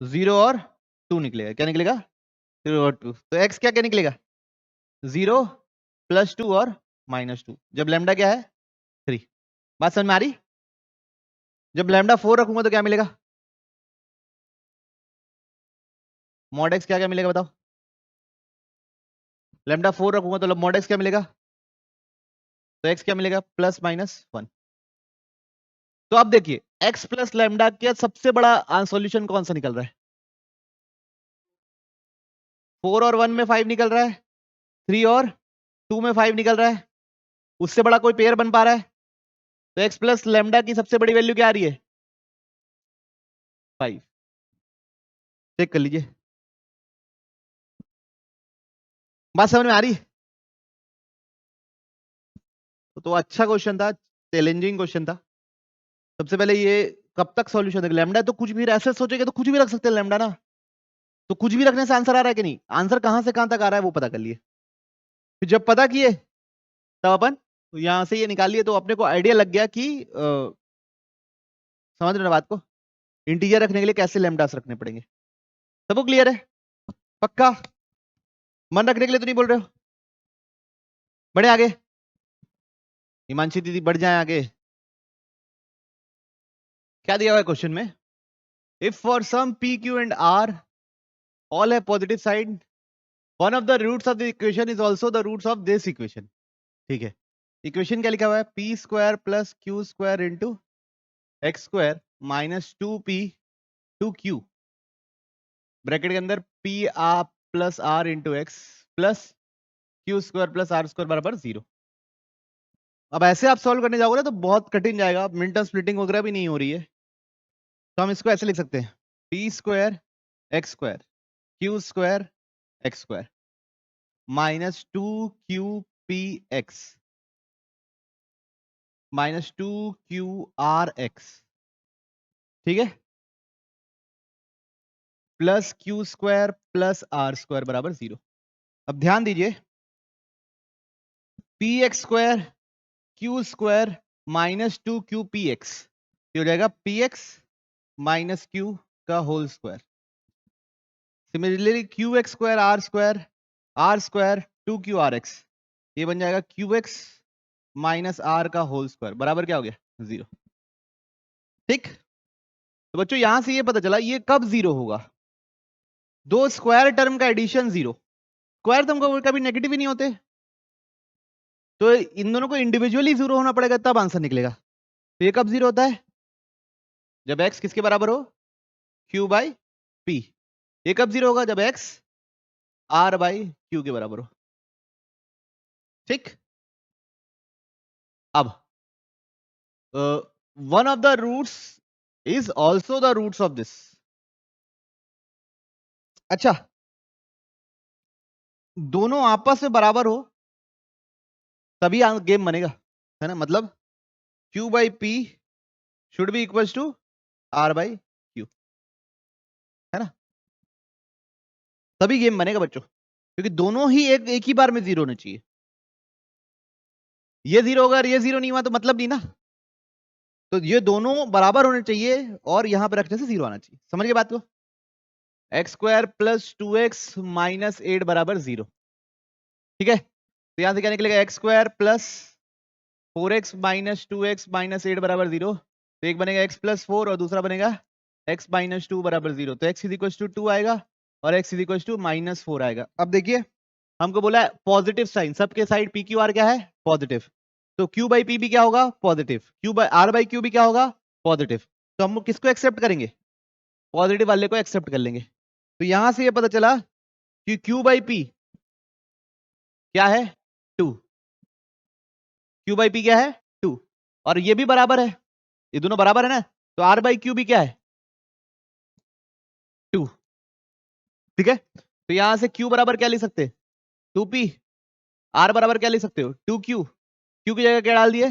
0 और 2 निकलेगा। क्या निकलेगा? 0 और 2। तो x क्या क्या निकलेगा? 0 +2 और -2 जब लैम्डा क्या है 3। बात समझ में आ रही? जब लैम्डा 4 रखूंगा तो क्या मिलेगा? मॉड एक्स क्या क्या मिलेगा बताओ? लैम्डा 4 रखूंगा तो मॉड एक्स क्या मिलेगा? तो एक्स क्या मिलेगा? +-1। तो अब देखिए एक्स प्लस लैम्डा का सबसे बड़ा सॉल्यूशन कौन सा निकल रहा है? 4 और 1 में 5 निकल रहा है, 3 और 2 में 5 निकल रहा है। उससे बड़ा कोई पेयर बन पा रहा है? तो एक्स प्लस लैम्डा की सबसे बड़ी वैल्यू क्या आ रही है? 5। चेक कर लीजिए, बात समझ में आ रही? तो अच्छा क्वेश्चन था, चैलेंजिंग क्वेश्चन था। सबसे पहले ये कब तक सॉल्यूशन है? लैम्डा तो कुछ भी ऐसे सोचेंगे तो कुछ भी रख सकते हैं लैम्डा ना, तो कुछ भी रखने से आंसर आ रहा है कि नहीं? आंसर कहां से कहां तक आ रहा है वो पता कर लिए, फिर जब पता किए तब अपन यहां से ये निकाल लिए, तो अपने को आइडिया लग गया कि समझ रहे ना बात को, इंटीजर रखने के लिए कैसे लैम्डास रखने पड़ेंगे। सबको क्लियर है? पक्का? मन रखने के लिए तो नहीं बोल रहे हो? बढ़े आगे, हिमांशी दीदी बढ़ जाए आगे। क्या दिया हुआ है क्वेश्चन में? If for some p q and r are all positive side, one of the roots of the equation is also the roots of this equation. ठीक है, इक्वेशन क्या लिखा हुआ है? P square plus q square into x square -2p 2q, bracket के अंदर p r plus r into x plus q square plus r square बराबर 0। अब ऐसे आप सॉल्व करने जाओगे ना तो बहुत कठिन जाएगा, मिड टर्म स्प्लिटिंग वगैरह भी नहीं हो रही है, तो हम इसको ऐसे लिख सकते हैं p square x square q square x square -2qp(x) -2qrx, ठीक है, plus q square plus r square बराबर 0। अब ध्यान दीजिए, p x square q square -2qpx, ये हो जाएगा px माइनस क्यू का whole square. Similarly q x square r square 2qrx, ये बन जाएगा qx माइनस आर का होल स्क्वायर बराबर क्या हो गया? 0। ठीक, तो बच्चों यहां से ये पता चला ये कब 0 होगा? दो स्क्वायर टर्म का एडिशन 0, स्क्वायर टर्म का कभी नेगेटिव ही नहीं होते, तो इन दोनों को इंडिविजुअली 0 होना पड़ेगा तब आंसर निकलेगा। तो ये कब 0 होता है? जब x किसके बराबर हो? q by p। ये कब 0 होगा? जब x r बाई q के बराबर हो। ठीक, अब one of the roots is also the roots of this. अच्छा, दोनों आपस में बराबर हो तभी गेम बनेगा, है ना? मतलब q by p should be equal to r by q, है ना? तभी गेम बनेगा बच्चों, क्योंकि दोनों ही एक ही बार में 0 होने चाहिए। ये 0 होगा और ये 0 नहीं हुआ तो मतलब नहीं ना, तो ये दोनों बराबर होने चाहिए और यहां पर रखने से 0 आना चाहिए। समझ गए बात को? X square plus 2x minus 8 बराबर 0। ठीक है, तो यहां से क्या निकलेगा? X square plus 4x minus 2x minus 8 बराबर 0, तो एक बनेगा x प्लस 4 और दूसरा बनेगा x माइनस 2 बराबर 0। तो x इज इक्वल टू 2 आएगा और x इज इक्वल टू -4 आएगा। अब देखिए हमको बोला है पॉजिटिव साइन, सबके साइड पी क्यू आर क्या है? पॉजिटिव, तो q बाई पी भी क्या होगा? Positive. q by r by q भी क्या होगा? पॉजिटिव। तो हम किसको एक्सेप्ट करेंगे? पॉजिटिव वाले को एक्सेप्ट कर लेंगे। तो यहां से ये पता चला कि q बाई पी क्या है? 2। q बाई पी क्या है? 2, और ये भी बराबर है, ये दोनों बराबर है ना, तो r बाई क्यू भी क्या है? 2। ठीक है, तो यहां से q बराबर क्या लिख सकते हैं? 2p। r बराबर क्या लिख सकते हो? 2q। q की जगह क्या डाल दिए?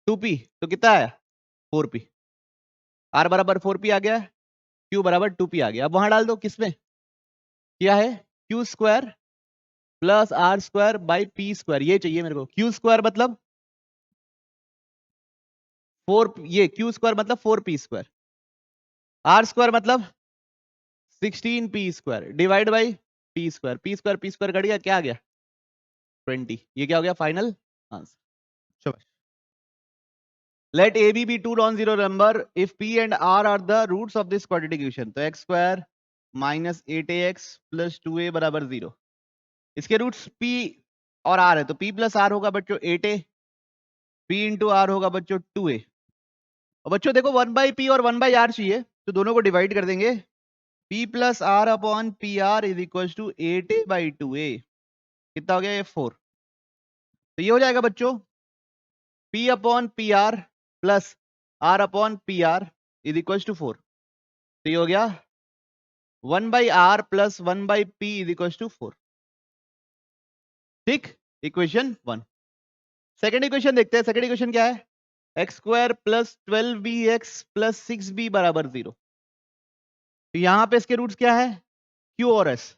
2p, तो कितना आया? 4p। r बराबर 4p आ गया, q बराबर 2p आ गया। अब वहां डाल दो, किसमें क्या है? q square plus r square by p square, ये चाहिए मेरे को। q स्क्वायर मतलब 4, ये q स्क्वायर मतलब 4p स्क्वायर, आर स्क्वायर मतलब 16p square divide by p square. P square cut गया, क्या आ गया? 20। ये क्या हो गया फाइनल आंसर। शाबाश। Let AB be two non-zero number if P and R are the roots of this quadratic equation. तो x square minus 8ax plus 2a बराबर 0। इसके रूट्स P और R है तो P प्लस R होगा बच्चों 8a, P इंटू R होगा बच्चों 2a। और बच्चों देखो 1/P और 1/R चाहिए तो दोनों को डिवाइड कर देंगे। P plus R upon p r is equal to 8a/2a। कितना हो गया ये 4। तो ये हो जाएगा बच्चों P upon p r plus R upon p r is equal to 4। तो ये हो गया 1/R plus 1/P is equal to 4। ठीक, इक्वेशन 1। सेकेंड इक्वेशन देखते हैं। सेकेंड इक्वेशन क्या है? X square plus 12bx plus 6b बराबर 0। तो यहां पे इसके रूट्स क्या है? Q और S।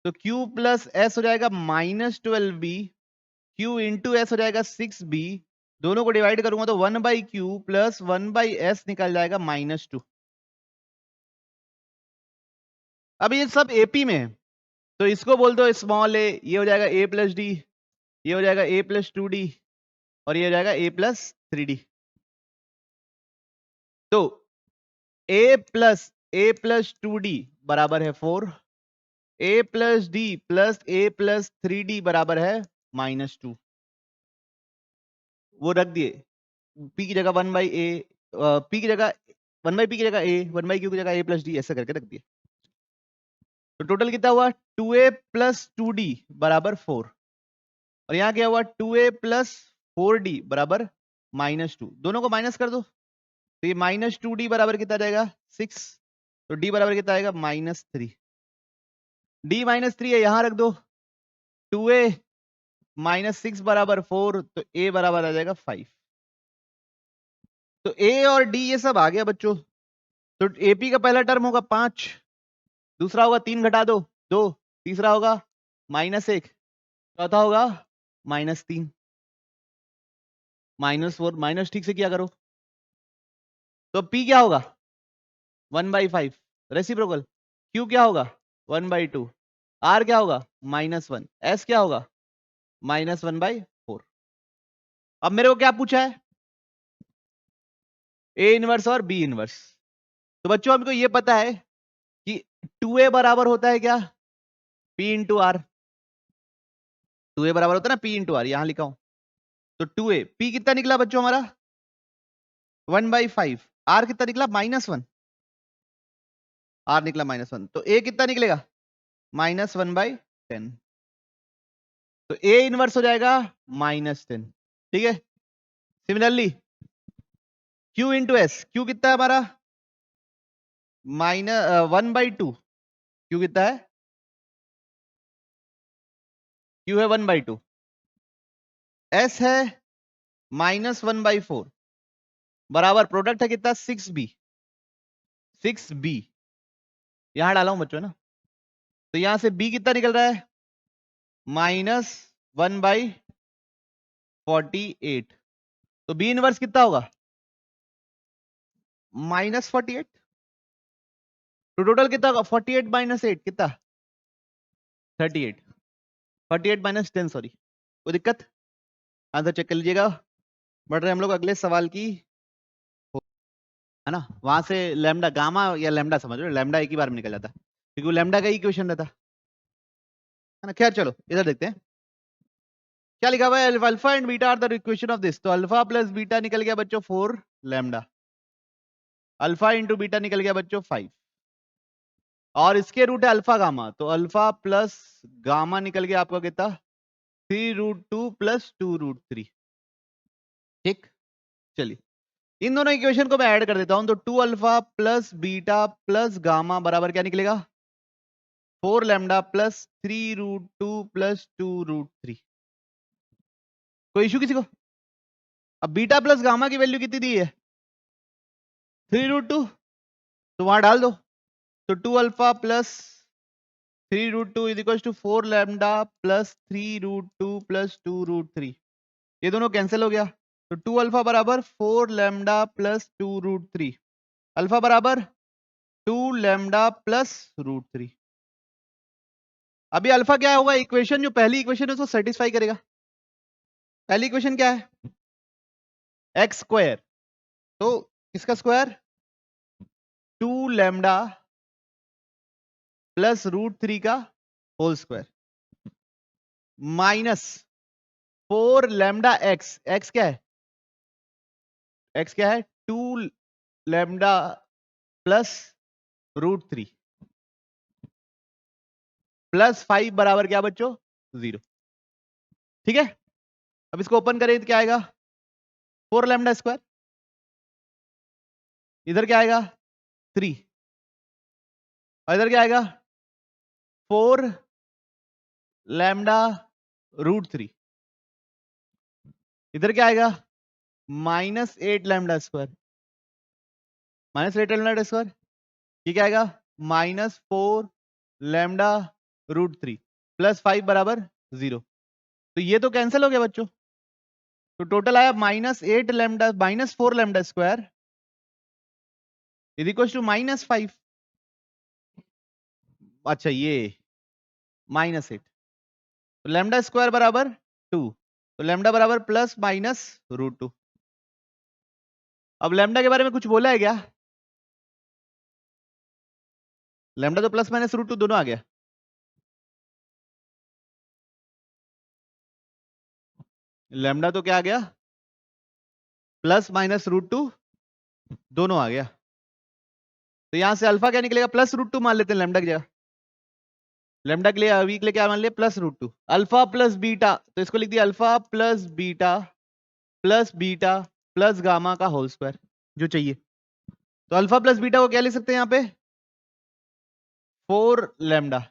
तो Q प्लस S हो जाएगा -12b, Q इंटू S हो जाएगा 6b। दोनों को डिवाइड करूंगा तो 1/Q प्लस 1/S निकल जाएगा -2। अब ये सब AP में है तो इसको बोल दो स्मॉल a, ये हो जाएगा a प्लस डी, ये हो जाएगा a प्लस 2d और ये हो जाएगा a प्लस 3d। तो a प्लस 2d बराबर है 4, a plus D plus a plus 3d बराबर है -2। वो रख दिए p की जगह 1/a, p की जगह 1/p की जगह a, 1/q की जगह a प्लस डी ऐसे करके रख दिए। तो टोटल कितना हुआ? 2a प्लस 2d बराबर 4 और यहाँ क्या हुआ? 2a प्लस 4d बराबर -2। दोनों को माइनस कर दो तो ये -2d बराबर कितना जाएगा? 6। तो d बराबर कितना आएगा? -3। d -3 है, यहां रख दो। 2a -6 बराबर 4 तो a बराबर आ जाएगा 5। तो a और d ये सब आ गया बच्चों। तो AP का पहला टर्म होगा 5, दूसरा होगा 3 घटा दो 2, तीसरा होगा -1, चौथा होगा -3, -4 माइनस ठीक से किया करो। तो P क्या होगा? 1/5 रेसिप्रोकल। Q क्या होगा? 1/2। R क्या होगा? -1। S क्या होगा? -1/4। अब मेरे को क्या पूछा है? A इनवर्स और B इनवर्स। तो बच्चों हमको ये पता है कि 2a बराबर होता है क्या? P into are. 2a बराबर होता है ना P इंटू आर, यहां लिखा हूं। तो 2a, P कितना निकला बच्चों हमारा? 1/5। R कितना निकला? -1। R निकला -1 तो A कितना निकलेगा? -1/10। तो A इनवर्स हो जाएगा -10। ठीक है। Similarly Q into S, Q कितना है हमारा? -1/2। Q कितना है? Q है 1/2। S है -1/4 बराबर प्रोडक्ट है कितना? 6b। 6b यहां डाला हूं बच्चों ना। तो यहां से B कितना निकल रहा है? -1/48। तो B इनवर्स कितना होगा? -48। तो टोटल कितना होगा? 48 - 8 कितना? 38। 48 - 10 सॉरी। कोई दिक्कत? आंसर चेक कर लीजिएगा। बढ़ रहे हम लोग अगले सवाल की, है ना। वहां से लैम्डा गामा या लैम्डा समझ लो, लैम्डा एक ही बार में निकल जाता क्योंकि वो लैम्डा का ही क्वेश्चन रहता है ना। खैर चलो इधर देखते हैं क्या लिखा हुआ है। Alpha and beta are the equation of this. तो अल्फा प्लस बीटा निकल गया बच्चों 4 लैम्डा, अल्फा इंटू बीटा निकल गया बच्चों 5 और इसके रूट है अल्फा गामा। तो अल्फा प्लस गामा निकल गया आपका कितना? 3√2 प्लस 2√3। ठीक, चलिए इन दोनों इक्वेशन को मैं ऐड कर देता हूं। तो 2 alpha plus beta plus gamma बराबर क्या निकलेगा? 4 लैम्डा प्लस 3√2 प्लस 2√3। कोई इशू किसी को? अब बीटा प्लस गामा की वैल्यू कितनी दी है? 3√2, तो वहां डाल दो। तो 2 alpha plus 3√2 is equal to 4 lambda plus 3√2 plus 2√3। ये दोनों कैंसिल हो गया। तो 2 अल्फा बराबर 4 लैम्डा प्लस 2√3। अल्फा बराबर 2 लैम्डा प्लस √3। अभी अल्फा क्या होगा? इक्वेशन जो पहली इक्वेशन है उसको सेटिस्फाई करेगा। पहली इक्वेशन क्या है, एक्स स्क्वायर, तो किसका स्क्वायर, 2 लैम्डा प्लस √3 का whole square minus 4 lambda x, x क्या है, एक्स क्या है 2 लैम्डा प्लस √3 प्लस 5 बराबर क्या बच्चों, 0। ठीक है, अब इसको ओपन करें तो क्या आएगा, 4 लैम्डा स्क्वायर, इधर क्या आएगा 3, और इधर क्या आएगा 4 लैम्डा √3, इधर क्या आएगा -8 लैम्डा स्क्वायर, -8 लैम्डा स्क्वायर, ये क्या आएगा -4 लैम्डा √3 प्लस 5 बराबर 0। तो ये तो कैंसिल हो गया बच्चों, तो टोटल आया -8 lambda -4 lambda square is equal to -5। अच्छा ये -8, तो लैम्डा स्क्वायर बराबर 2, तो लैम्डा बराबर प्लस माइनस √2। अब लैम्डा के बारे में कुछ बोला है क्या, लैम्डा तो प्लस माइनस √2 दोनों आ गया, लैम्डा तो क्या आ गया प्लस माइनस √2 दोनों आ गया, तो यहां से अल्फा क्या निकलेगा प्लस √2 मान लेते हैं लैम्डा की जगह, लैम्डा के लिए अभी के लिए क्या मान लिया प्लस √2, अल्फा प्लस बीटा, तो इसको लिख दिया alpha plus beta plus gamma का होल स्क्वायर जो चाहिए। तो अल्फा प्लस बीटा को क्या लिख सकते हैं यहाँ पे 4 लैम्डा,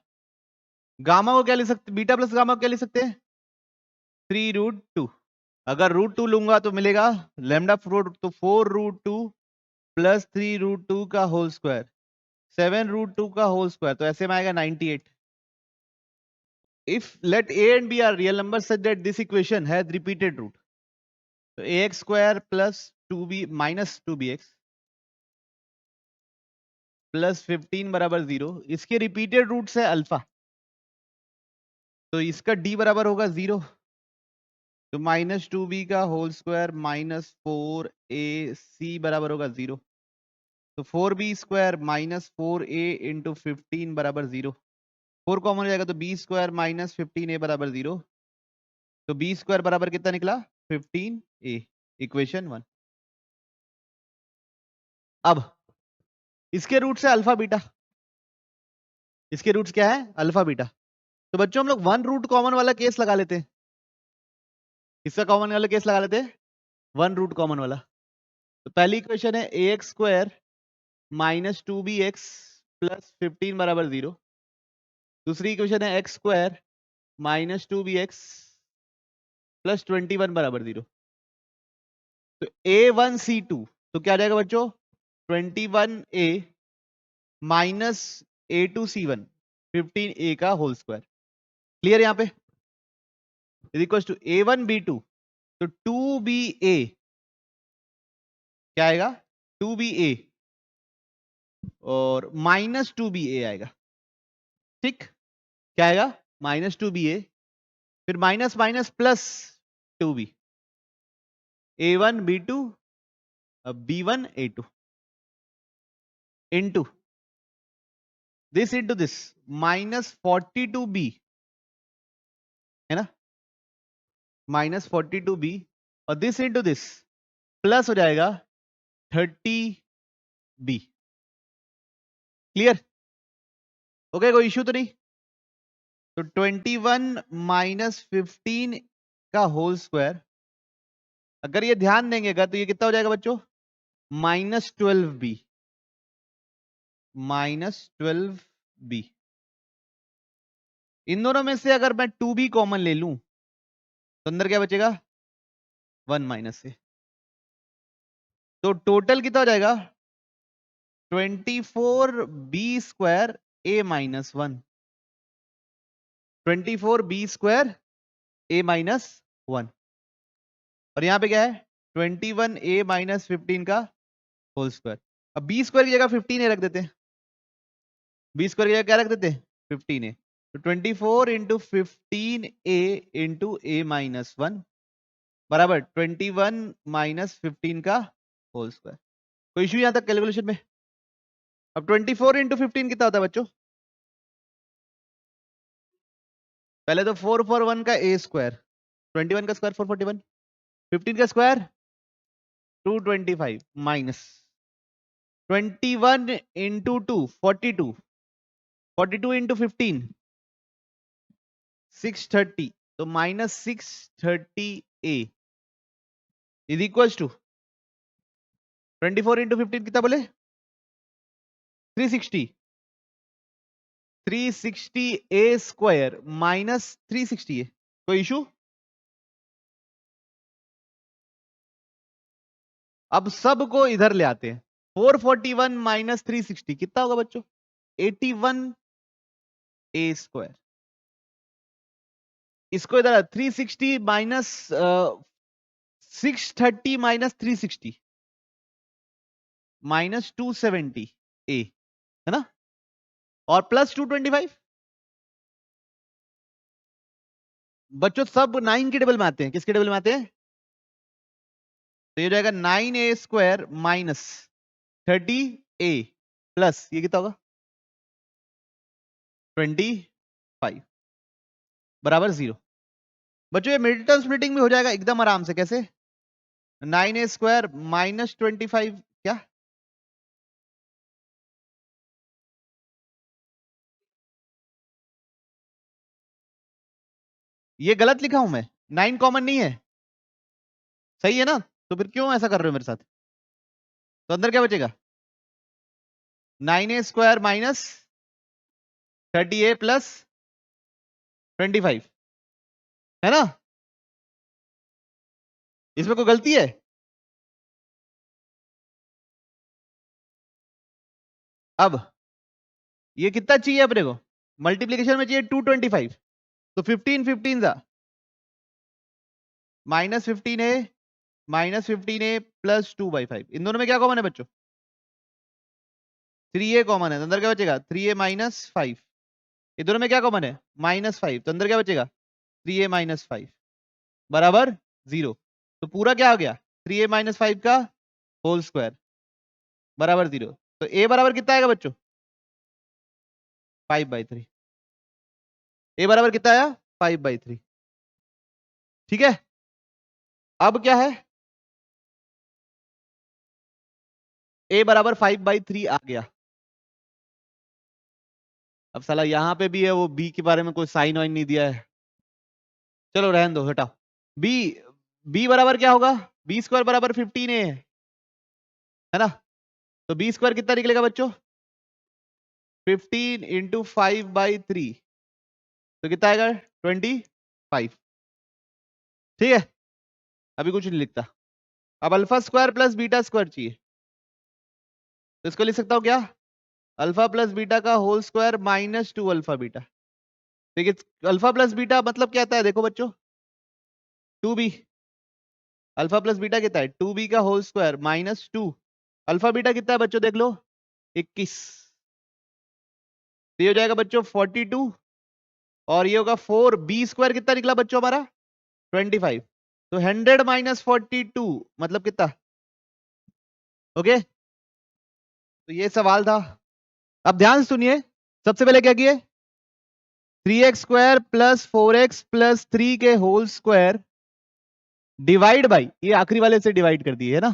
गामा को क्या लिख सकते, बीटा प्लस गामा को क्या लिख सकते हैं 3√2, अगर √2 लूंगा तो मिलेगा लैम्डा 4, तो 4√2 प्लस 3√2 का होल स्क्वायर 7√2 का होल स्क्वायर, तो ऐसे में आएगा 98। If let a and b are real numbers such that this equation has repeated root, तो ax square plus 2b minus 2bx plus 15 बराबर 0, इसके रिपीटेड रूट्स है अल्फा, तो इसका d बराबर होगा 0, तो -2b का होल स्क्वायर -4ac बराबर होगा 0, तो 4b स्क्वायर -4a इंटू 15 बराबर 0, 4 कॉमन हो जाएगा तो b स्क्वायर -15a बराबर 0, तो b स्क्वायर बराबर कितना निकला 15a, इक्वेशन 1। अब इसके रूट्स है अल्फा बीटा, इसके रूट्स क्या है अल्फा बीटा, तो बच्चों हम लोग 1 रूट कॉमन वाला केस लगा लेते हैं, किसका कॉमन वाला केस लगा लेते हैं 1 रूट कॉमन वाला। तो पहली इक्वेशन है ax स्क्वायर -2bx प्लस 15 बराबर 0, दूसरी इक्वेशन है x स्क्वायर -2bx प्लस 21 बराबर 0, तो a1c2 तो क्या आ जाएगा बच्चों 21a माइनस a2c1 15a का होल स्क्वायर, क्लियर यहाँ पे इज इक्वल टू a1b2, तो 2ba क्या आएगा 2ba और -2ba आएगा, ठीक क्या आएगा -2ba, फिर minus minus plus 2b, a1 b2 b1 a2 into this into this -42b है ना, -42b और दिस इंटू दिस प्लस हो जाएगा 30b, क्लियर ओके कोई इश्यू तो नहीं, तो 21 माइनस 15 का होल स्क्वायर, अगर ये ध्यान देंगे तो ये कितना हो जाएगा बच्चों -12b, -12b, इन दोनों में से अगर मैं 2b कॉमन ले लूं तो अंदर क्या बचेगा 1 माइनस से, तो टोटल कितना हो जाएगा 24b square a minus 1, 24b square a minus 1, और यहां पे क्या है 21a माइनस 15 का होल स्क्वायर। अब b स्क्वायर की जगह 15a रख देते हैं, b स्क्वायर की जगह क्या रख देते हैं 15a, तो 24 into 15a into a minus 1 बराबर 21 माइनस 15 का होल स्क्वायर। कोई इशू यहां तक कैलकुलेशन में? अब 24 इंटू 15 कितना होता है बच्चों? पहले तो 441 का ए स्क्वायर, 21 का स्क्वायर 441, 15 का स्क्वायर 225 माइनस 21 इंटू 2 42, 42 इंटू 15 630, तो minus 630 a is equal to 24 into 15 कितना बोले? 360, 360 ए स्क्वायर माइनस 360 ए। कोई इशू? अब सबको इधर ले आते हैं। 441 माइनस 360 कितना होगा बच्चों? 81 ए स्क्वायर। इसको इधर 360 माइनस 630 माइनस 360 माइनस 270 ए, है ना? और प्लस 225। बच्चों सब 9 के टेबल में आते हैं। किसके टेबल में आते हैं? तो ये हो जाएगा 9a square minus 30a plus ये कितना होगा? 25 बराबर 0। बच्चों ये मिड टर्म स्प्लिटिंग में हो जाएगा एकदम आराम से। कैसे? 9a स्क्वायर माइनस 25 क्या? ये गलत लिखा हूं मैं, 9 कॉमन नहीं है, सही है ना? तो फिर क्यों ऐसा कर रहे हो मेरे साथ? तो अंदर क्या बचेगा? 9a square minus 30a plus 25, है ना? इसमें कोई गलती है? अब ये कितना चाहिए अपने को? मल्टीप्लीकेशन में चाहिए 225, तो 15 15 जा minus 15a minus 15a plus 2/5। इन दोनों में क्या कॉमन है बच्चों? 3a कॉमन है, तो अंदर क्या बचेगा? 3a minus 5। इन दोनों में क्या कॉमन है? -5, तो अंदर क्या बचेगा? 3a माइनस 5 बराबर 0। तो पूरा क्या हो गया? 3a माइनस 5 का होल स्क्वायर बराबर 0। तो a बराबर कितना आएगा बच्चों? 5/3। a बराबर कितना आया? 5/3। ठीक है। अब क्या है? a बराबर 5/3 आ गया। अब साला यहां पे भी है, वो b के बारे में कोई साइन वाइन नहीं दिया है। चलो रहने दो, हटाओ। b बराबर क्या होगा? b स्क्वायर बराबर 15a है ना? तो b स्क्वायर कितना निकलेगा बच्चों? 15 इंटू 5/3, तो कितना आएगा? 25। ठीक है, अभी कुछ नहीं लिखता। अब alpha square plus beta square चाहिए, तो इसको लिख सकता हूं क्या? अल्फा प्लस बीटा का whole square minus 2 alpha beta. ठीक है, अल्फा प्लस बीटा मतलब क्या आता है? देखो बच्चों, 2b। अल्फा प्लस बीटा कितना है? 2b का whole square minus 2 alpha beta कितना है बच्चों? देख लो, 21। तो ये हो जाएगा बच्चों 42, और ये होगा 4। बी स्क्वायर कितना निकला बच्चों हमारा? 25। तो 100 माइनस 42 मतलब कितना? ओके, तो ये सवाल था। अब ध्यान सुनिए, सबसे पहले क्या किए? 3x square plus 4x plus 3 के होल स्क्वायर डिवाइड बाई, ये आखिरी वाले से डिवाइड कर दिए है ना?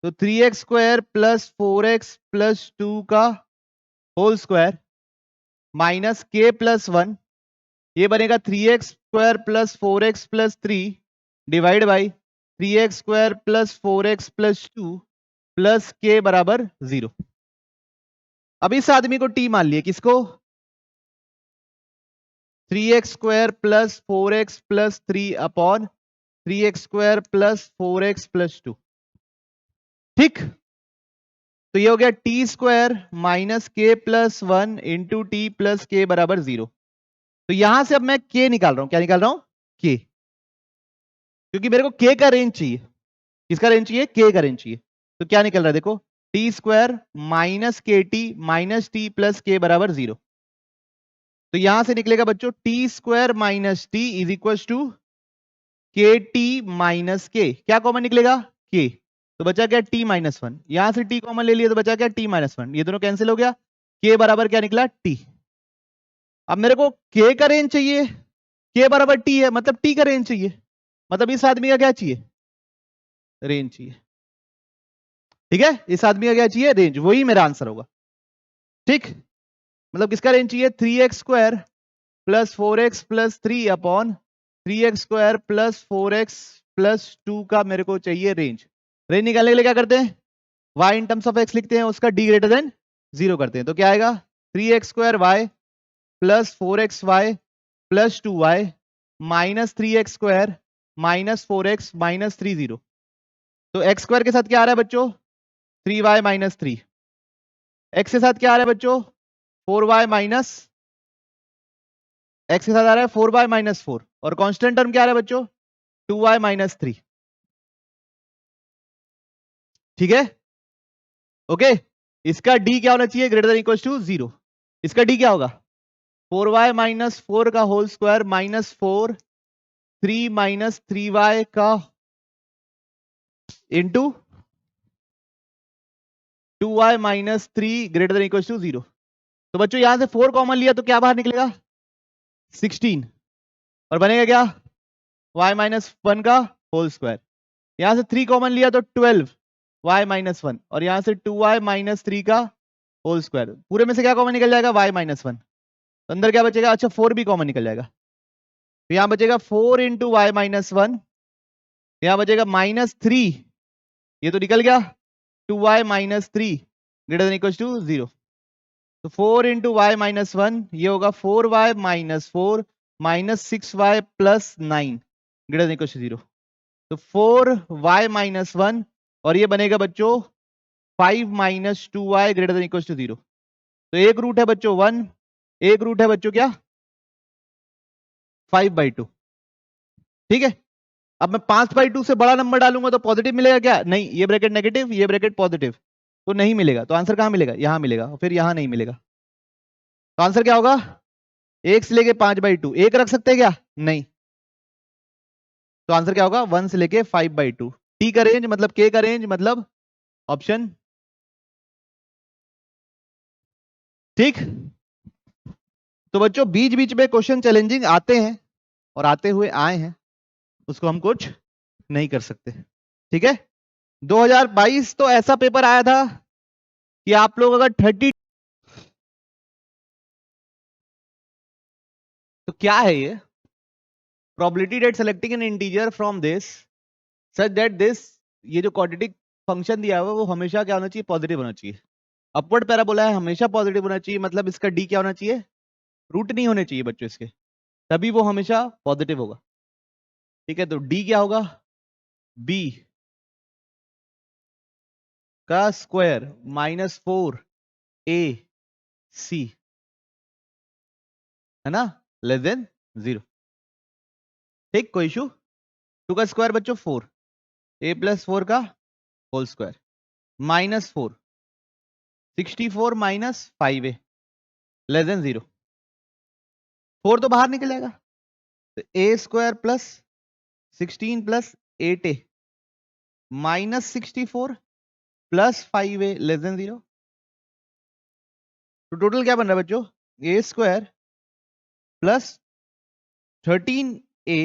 तो 3x square plus 4x plus 2 का whole square minus k plus 1, ये बनेगा 3x square plus 4x plus 3 divide by 3x square plus 4x plus 2 plus k बराबर 0। अब इस आदमी को t मान लिए, किसको? 3x square plus 4x plus 3 upon 3x square plus 4x plus 2। ठीक, तो ये हो गया टी स्क्वायर माइनस के plus 1 into T plus k बराबर 0। तो यहां से अब मैं के निकाल रहा हूं। क्या निकाल रहा हूं? के, क्योंकि मेरे को के का रेंज चाहिए। किसका रेंज चाहिए? के का रेंज चाहिए। तो क्या निकल रहा है देखो, t square minus k t minus t plus k बराबर 0। तो यहां से निकलेगा बच्चों t square minus t is equal to k t minus k, क्या कॉमन निकलेगा के, तो बचा क्या टी माइनस वन, यहां से टी कॉमन ले लिया तो बचा क्या टी माइनस वन, ये दोनों कैंसिल हो गया, के बराबर क्या निकला टी। अब मेरे को के का रेंज चाहिए, के बराबर टी है मतलब टी का रेंज चाहिए, मतलब इस आदमी का क्या चाहिए रेंज चाहिए, ठीक है, इस आदमी का क्या चाहिए रेंज, वही मेरा आंसर होगा, ठीक, मतलब किसका रेंज चाहिए 3x² plus 4x plus 3 upon 3x² plus 4x plus 2 का मेरे को चाहिए रेंज। रेंज निकालने के लिए क्या करते हैं, y in terms of x लिखते हैं, उसका d ग्रेटर देन 0 करते हैं, तो क्या आएगा 3x² plus 4xy plus 2y minus 3x² minus 4x minus 3 0, तो x² के साथ क्या आ रहा है बच्चों 3y माइनस 3, x के साथ क्या आ रहा है बच्चों 4y माइनस, x के साथ आ रहा है 4y माइनस 4, और कांस्टेंट टर्म क्या आ रहा है बच्चों 2y माइनस 3, ठीक है, ओके, इसका d क्या होना चाहिए ग्रेटर देन इक्वल टू 0, इसका d क्या होगा 4y माइनस 4 का whole square minus 4 3 minus 3y का into 2y minus 3 greater than equal to 0, तो बच्चों यहां से 4 कॉमन लिया तो क्या बाहर निकलेगा 16, और बनेगा क्या y माइनस 1 का होल स्क्वायर, यहां से 3 कॉमन लिया तो 12 y माइनस 1, और यहां से 2y माइनस 3 का होल स्क्वायर, पूरे में से क्या कॉमन निकल जाएगा y माइनस 1, तो अंदर क्या बचेगा, अच्छा 4 भी कॉमन निकल जाएगा, तो यहां बचेगा 4 इंटू वाई माइनस 1, यहां बचेगा माइनस 3, ये तो निकल गया 2y minus 3 greater than equal to 0, तो 4 इंटू वाई माइनस 1 ये होगा 4y minus 4 minus 6y plus 9 greater than equal to 0, तो 4y माइनस 1, और ये बनेगा बच्चों 5 minus 2y greater than equal to 0, तो एक रूट है बच्चों 1, एक रूट है बच्चों क्या 5/2, ठीक है, अब मैं 5/2 से बड़ा नंबर डालूंगा तो पॉजिटिव मिलेगा क्या, नहीं, ये ब्रैकेट नेगेटिव ये ब्रैकेट पॉजिटिव, तो नहीं मिलेगा, तो आंसर कहां मिलेगा यहां मिलेगा, फिर यहां नहीं मिलेगा, तो आंसर क्या होगा 1 से लेके 5/2, एक रख सकते हैं क्या नहीं, तो आंसर क्या होगा 1 से लेके 5/2, टी का रेंज मतलब के का रेंज मतलब ऑप्शन, ठीक, तो बच्चों बीच बीच में क्वेश्चन चैलेंजिंग आते हैं और आते हुए आए हैं, उसको हम कुछ नहीं कर सकते, ठीक है, 2022 तो ऐसा पेपर आया था कि आप लोग अगर 30, तो क्या है ये probability that selecting N integer from this such that this, ये जो क्वाड्रेटिक फंक्शन दिया हुआ है वो हमेशा क्या होना चाहिए पॉजिटिव होना चाहिए, अपवर्ड पैराबोला है हमेशा पॉजिटिव होना चाहिए, मतलब इसका डी क्या होना चाहिए रूट नहीं होने चाहिए बच्चों इसके, तभी वो हमेशा पॉजिटिव होगा, ठीक है, तो डी क्या होगा बी का स्क्वायर माइनस 4 ए सी, है ना, लेस देन 0, ठीक, कोई इशू, 2 का स्क्वायर बच्चों 4 ए प्लस 4 का whole square minus 4 64 minus 5a less than 0, 4 तो बाहर निकल जाएगा, तो a square plus 16 plus 8a minus 64 plus 5a less than 0, तो टोटल क्या बन रहा है बच्चों ए स्क्वायर प्लस 13a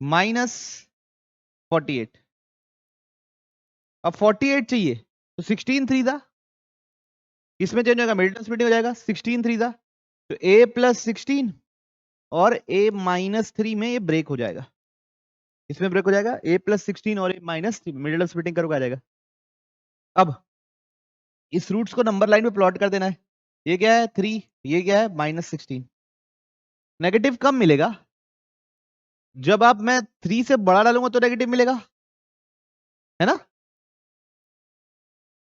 माइनस 48, अब 48 चाहिए तो 16 3 था, इसमें चेंज होगा मिडिल स्प्लिटिंग हो जाएगा 16 3 था, तो a प्लस 16 और a माइनस 3 में ये ब्रेक हो जाएगा, इसमें ब्रेक हो जाएगा a प्लस 16 और a माइनस मिडिल स्प्लिटिंग करोगे आ जाएगा, अब इस रूट्स को नंबर लाइन में प्लॉट कर देना है, ये क्या है 3 ये क्या है माइनस 16, नेगेटिव कब मिलेगा जब आप मैं 3 से बड़ा डालूंगा तो नेगेटिव मिलेगा, है ना,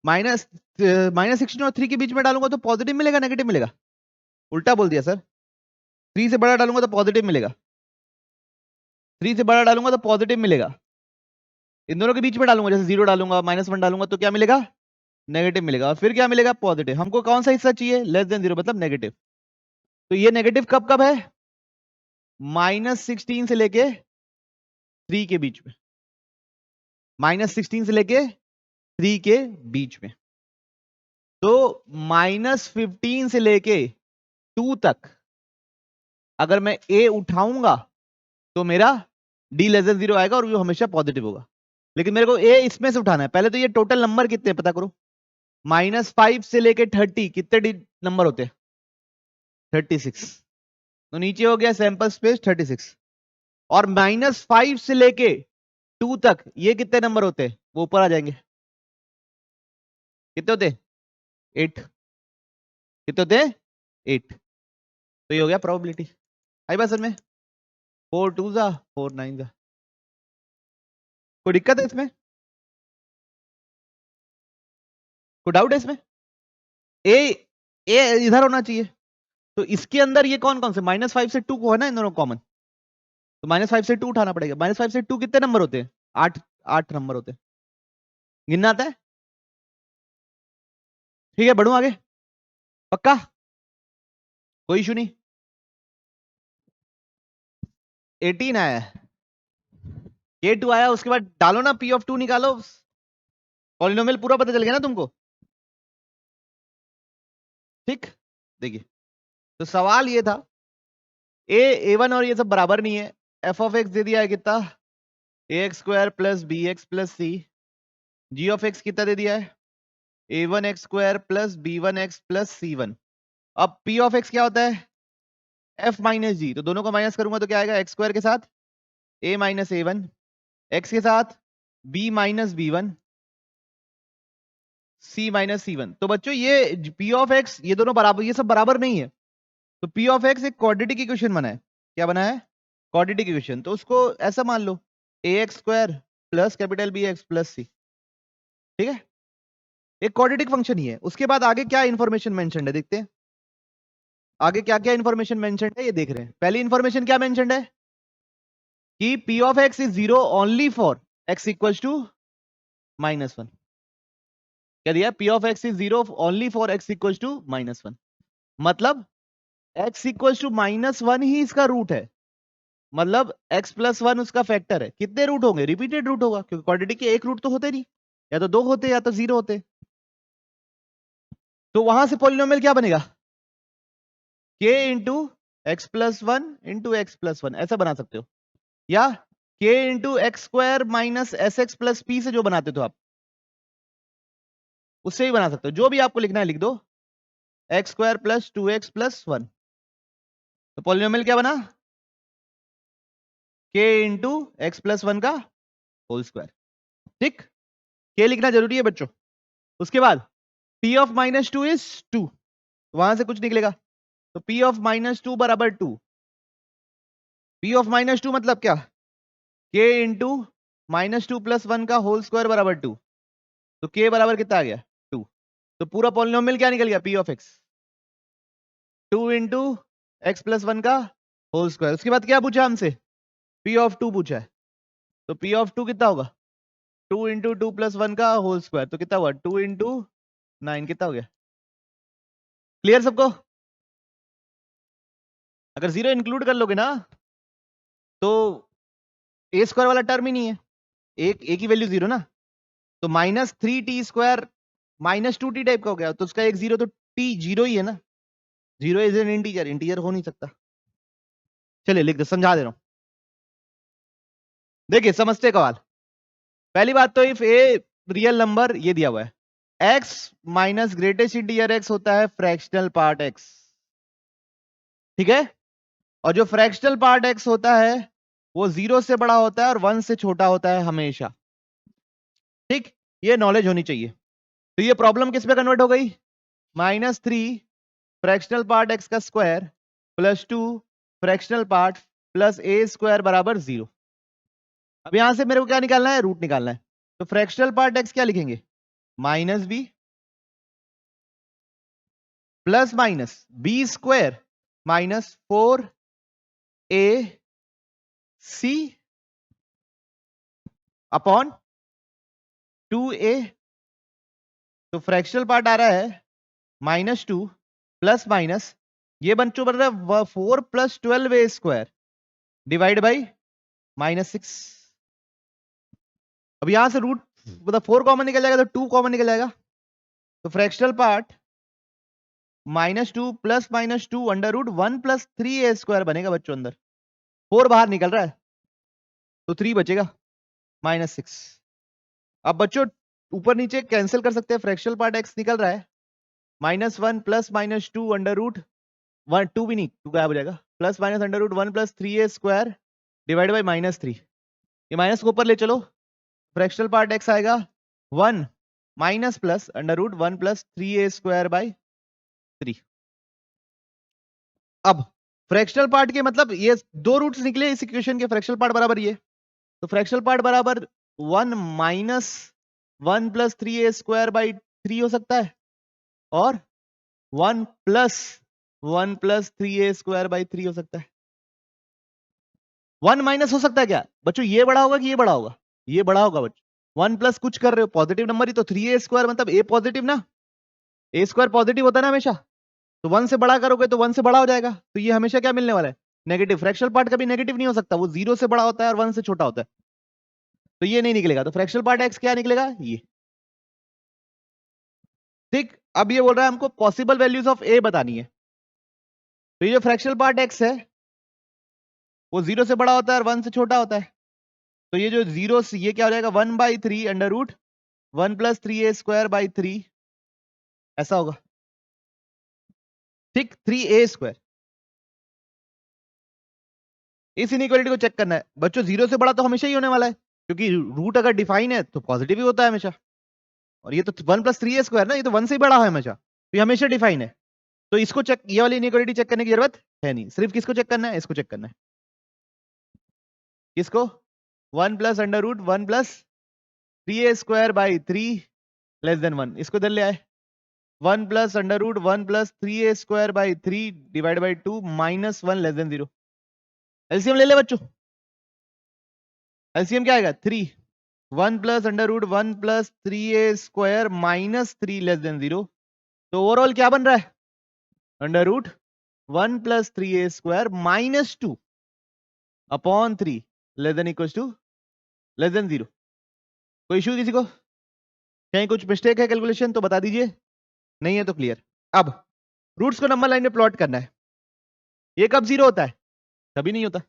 माइनस 16 और 3 के बीच में डालूंगा तो पॉजिटिव मिलेगा नेगेटिव मिलेगा, उल्टा बोल दिया सर, 3 से बड़ा डालूंगा तो पॉजिटिव मिलेगा, 3 से बड़ा डालूंगा तो पॉजिटिव मिलेगा, इन दोनों के बीच में डालूंगा जैसे 0 डालूंगा -1 डालूंगा तो क्या मिलेगा नेगेटिव मिलेगा, और फिर क्या मिलेगा पॉजिटिव, हमको कौन सा हिस्सा चाहिए लेस देन 0 मतलब नेगेटिव, तो ये नेगेटिव कब कब है -16 से लेके 3 के बीच में, -16 से लेके 3 के बीच में। तो -15 से लेके 2 तक अगर मैं a उठाऊंगा तो मेरा d लेस देन 0 आएगा और वो हमेशा पॉजिटिव होगा। लेकिन मेरे को a इसमें से उठाना है। पहले तो ये टोटल नंबर कितने पता करो। -5 से लेके 30 कितने नंबर होते हैं? 36। तो नीचे हो गया सैंपल स्पेस 36। और -5 से लेके 2 तक ये कितने नंबर होते हैं? वो ऊपर आ जाएंगे। कितने होते? 8। कितने होते? 8। तो ये हो गया प्रोबेबिलिटी। आई बात समझ में? 4 2 जा 4 9 जा। कोई दिक्कत है इसमें? कोई डाउट है इसमें? ए इधर होना चाहिए। तो इसके अंदर ये कौन कौन से -5 से 2 को है ना इन दोनों कॉमन। तो -5 से 2 उठाना पड़ेगा। -5 से 2 कितने नंबर होते हैं? 8 नंबर होते हैं। गिनना आता है? ठीक है बढ़ू आगे। पक्का? कोई इशू नहीं। 18 आया है, K2 आया, उसके बाद डालो ना P ऑफ 2 निकालो। पॉलिनोमियल पूरा पता चल गया ना तुमको? ठीक। देखिए तो सवाल ये था a1 और ये सब बराबर नहीं है। f ऑफ x दे दिया है कितना? ax² plus bx plus c। g of x कितना दे दिया है? a1x² plus b1x plus c1। अब p ऑफ x क्या होता है? f माइनस जी। तो दोनों को माइनस करूंगा तो क्या आएगा? x² के साथ a माइनस a1, x के साथ b minus b1, c minus c1। तो बच्चों ये p ऑफ x ये दोनों बराबर, ये सब बराबर नहीं है। तो p ऑफ x एक क्वाड्रेटिक इक्वेशन बना है। क्या बना है? Quadratic equation. तो उसको ऐसा मान लो ax² plus capital bx plus c। ठीक है, एक क्वाड्रेटिक फंक्शन ही है। उसके बाद आगे क्या इंफॉर्मेशन मेंशन्ड है देखते हैं। आगे क्या क्या इंफॉर्मेशन मेंशन्ड है ये देख रहे हैं। पहली इंफॉर्मेशन क्या मेंशन्ड है कि p of x is 0 only for x equals to -1। क्या दिया? p of x is 0 only for x equals to -1। मतलब x इक्वल्स टू -1 ही इसका रूट है। मतलब x प्लस 1 उसका फैक्टर है। कितने रूट होंगे? रिपीटेड रूट होगा, क्योंकि क्वाड्रेटिक के एक रूट तो होते नहीं, या तो 2 होते या तो 0 होते। तो वहां से पॉलिनोमियल क्या बनेगा? k into x plus 1 into x plus 1 ऐसा बना सकते हो, या k into x² minus S x plus P से जो बनाते थे आप उससे ही बना सकते हो। जो भी आपको लिखना है लिख दो, x² प्लस 2x प्लस 1। तो पॉलिनोमियल क्या बना? k इंटू एक्स प्लस 1 का होल स्क्वायर। ठीक, k लिखना जरूरी है बच्चों। उसके बाद p ऑफ -2 इज 2, वहां से कुछ निकलेगा। तो p ऑफ -2 बराबर 2। p ऑफ -2 मतलब क्या? k इंटू -2 प्लस 1 का होल स्क्वायर बराबर 2। तो k बराबर कितना आ गया? 2। तो पूरा पॉलिनोमियल क्या निकल गया? p of x 2 into x plus 1 का होल स्क्वायर। उसके बाद क्या पूछा हमसे? p ऑफ 2 पूछा है। तो p ऑफ 2 कितना होगा? 2 इंटू 2 प्लस 1 का होल स्क्वायर। तो कितना हुआ? 2 इंटू 9 कितना हो गया? क्लियर सबको? अगर 0 इंक्लूड कर लोगे ना तो a स्क्वायर वाला टर्म ही नहीं है, एक ही वैल्यू 0 ना। तो -3t² -2t टाइप का हो गया। तो उसका एक 0 तो t 0 ही है ना। 0 इज एन इंटीजर, इंटीजर हो नहीं सकता। चलिए लिख दो, समझा दे रहा हूं। देखिए समझते कवाल। पहली बात तो इफ ए रियल नंबर ये दिया हुआ है, x minus greatest integer x होता है फ्रैक्शनल पार्ट x। ठीक है, और जो फ्रैक्शनल पार्ट x होता है वो 0 से बड़ा होता है और 1 से छोटा होता है हमेशा। ठीक, ये नॉलेज होनी चाहिए। तो ये प्रॉब्लम किस पे कन्वर्ट हो गई? -3 फ्रैक्शनल पार्ट x का square plus 2 fractional part plus a² बराबर 0। अब यहां से मेरे को क्या निकालना है? रूट निकालना है। तो फ्रैक्शनल पार्ट x क्या लिखेंगे? -b plus minus b² minus 4ac upon 2a। तो फ्रैक्शनल पार्ट आ रहा है -2 प्लस माइनस, ये बच्चों बन रहा है 4 प्लस 12a² डिवाइड बाई -6। अब यहां से रूट मतलब 4 कॉमन निकल जाएगा तो 2 कॉमन निकल जाएगा, तो fractional part -2 plus -2 under root 1 plus 3a² बनेगा बच्चों। अंदर 4 बाहर निकल रहा है तो 3 बचेगा -6। अब बच्चों ऊपर नीचे कैंसिल कर सकते हैं, फ्रैक्शनल पार्ट x निकल रहा है -1 प्लस -2 अंडर रूट 1, 2 भी नहीं, 2 गायब हो जाएगा, plus minus under root 1 plus 3a² divide by -3। ये माइनस को ऊपर ले चलो, फ्रैक्शनल पार्ट x आएगा 1 minus plus under root 1 plus 3a² by 3। अब फ्रैक्शनल पार्ट के मतलब ये दो रूट्स निकले इस इक्वेशन के, फ्रैक्शनल पार्ट बराबर ये, तो फ्रैक्शनल पार्ट बराबर 1 माइनस 1 प्लस 3a² बाई 3 हो सकता है, और 1 प्लस 3a² बाई 3 हो सकता है। 1 माइनस हो सकता है क्या बच्चों, ये बड़ा होगा कि ये बड़ा होगा, ये बड़ा होगा बच्चों। 1 प्लस कुछ कर रहे हो पॉजिटिव नंबर ही तो, 3a² मतलब a पॉजिटिव ना, a² पॉजिटिव होता है ना हमेशा, तो 1 से बड़ा करोगे तो 1 से बड़ा हो जाएगा, तो ये हमेशा क्या मिलने वाला है, नेगेटिव। फ्रैक्शनल पार्ट कभी नेगेटिव नहीं हो सकता, वो 0 से बड़ा होता है और 1 से छोटा होता है, तो ये नहीं निकलेगा। तो फ्रैक्शनल पार्ट x क्या निकलेगा, ये। ठीक, अब ये बोल रहा है हमको पॉसिबल वैल्यूज ऑफ a बतानी है, तो ये जो फ्रैक्शनल पार्ट x है वो 0 से बड़ा होता है और 1 से छोटा होता है, तो ये जो 0 से ये क्या हो जाएगा 1/3 under root 1 plus 3a² by 3 ऐसा होगा। ठीक, 3a²। इस इनइक्वालिटी को चेक करना है बच्चों, 0 से बड़ा तो हमेशा ही होने वाला है, क्योंकि रूट अगर डिफाइन है तो पॉजिटिव ही होता है हमेशा, और ये तो 1 प्लस 3a² ना, ये तो 1 से ही बड़ा है हमेशा, तो ये हमेशा डिफाइन है। तो इसको चेक, ये वाली इनइक्वालिटी चेक करने की जरूरत है नहीं, सिर्फ किसको चेक करना है, इसको चेक करना है। किसको, 1 plus under root 1 plus 3a² by 3 less than 1, इसको इधर ले आए, 1 plus under root 1 plus 3a² by 3 divide by 2 -1 less than 0। LCM ले ले बच्चों, एलसीएम क्या आएगा 3, 1 plus under root 1 plus 3a² minus 3 less than 0, तो ओवरऑल क्या बन रहा है, under root 1 plus 3a² minus 2 upon 3 less than equal to less than 0। कोई इश्यू किसी को, कहीं कुछ मिस्टेक है कैलकुलेशन तो बता दीजिए, नहीं है तो क्लियर। अब रूट्स को नंबर लाइन में प्लॉट करना है, ये कब 0 होता है, कभी नहीं होता।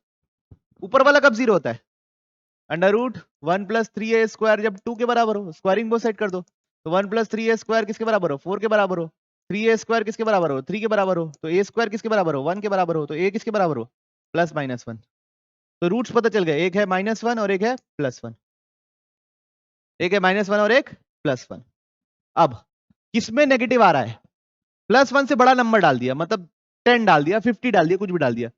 ऊपर वाला कब 0 होता है, अंडर रूट 1 प्लस 3a² जब 2 के बराबर हो, स्क्वायरिंग बोथ साइड कर दो, तो 1 प्लस 3a² किसके बराबर हो, 4 के बराबर हो, 3a² किसके बराबर हो, 3 के बराबर हो, तो a² किसके बराबर हो, 1 के बराबर हो, तो a किसके बराबर हो, +-1। तो रूट्स पता चल गए, एक है -1 और एक है +1, एक है -1 और एक +1। अब किसमें नेगेटिव आ रहा है, +1 से बड़ा नंबर डाल दिया, मतलब 10 डाल दिया, 50 डाल दिया, कुछ भी डाल दिया,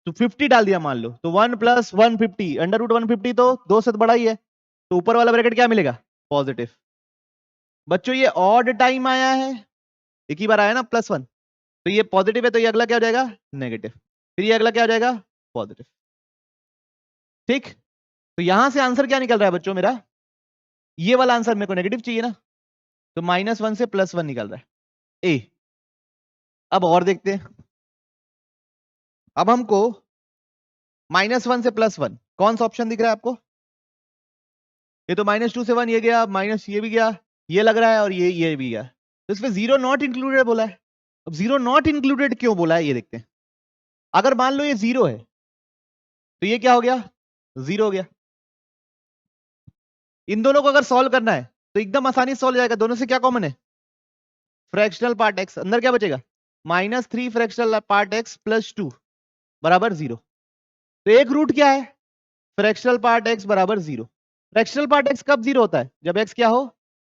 तो 50 डाल दिया मान लो, तो 1 + 150 अंडर रूट 150 तो 2 से बड़ा ही है, तो ऊपर वाला ब्रैकेट क्या मिलेगा, पॉजिटिव। बच्चों ये ऑड टाइम आया है, एक ही बार आया ना +1, तो ये पॉजिटिव है, तो ये अगला क्या हो जाएगा, नेगेटिव, फिर ये अगला क्या हो जाएगा, पॉजिटिव। ठीक, तो यहां से आंसर क्या निकल रहा है बच्चों मेरा, ये वाला आंसर मेरे को नेगेटिव चाहिए ना, तो -1 से +1 निकल रहा है ए। अब और देखते हैं, अब हमको -1 से +1 कौन सा ऑप्शन दिख रहा है आपको, ये तो -2 से 1 ये गया, माइनस ये भी गया, ये लग रहा है, और ये भी गया, तो इसमें 0 नॉट इंक्लूडेड बोला है। अब 0 नॉट इंक्लूडेड क्यों बोला है ये देखते हैं। अगर मान लो ये 0 है तो ये क्या हो गया, 0 हो गया। इन दोनों को अगर सॉल्व करना है तो एकदम आसानी से सॉल्व हो जाएगा, दोनों से क्या कॉमन है, फ्रैक्शनल पार्ट x, अंदर क्या बचेगा, -3 फ्रैक्शनल पार्ट x प्लस 2 बराबर 0। तो एक रूट क्या है, फ्रैक्शनल पार्ट x बराबर 0। फ्रैक्शनल पार्ट x कब 0 होता है, जब x क्या हो,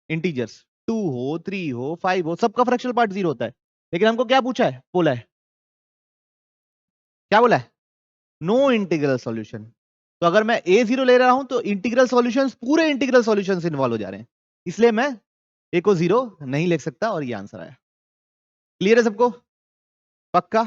इंटीजर्स, 2 हो 3 हो 5 हो, सबका फ्रैक्शनल पार्ट 0 होता है। लेकिन हमको क्या पूछा है, बोला है, क्या बोला है, नो इंटीग्रल सॉल्यूशन। तो अगर मैं a0 ले रहा हूं तो इंटीग्रल सॉल्यूशंस, पूरे इंटीग्रल सॉल्यूशंस इन्वॉल्व हो जा रहे हैं, इसलिए मैं a को 0 नहीं लिख सकता, और ये आंसर आया। क्लियर है सबको, पक्का।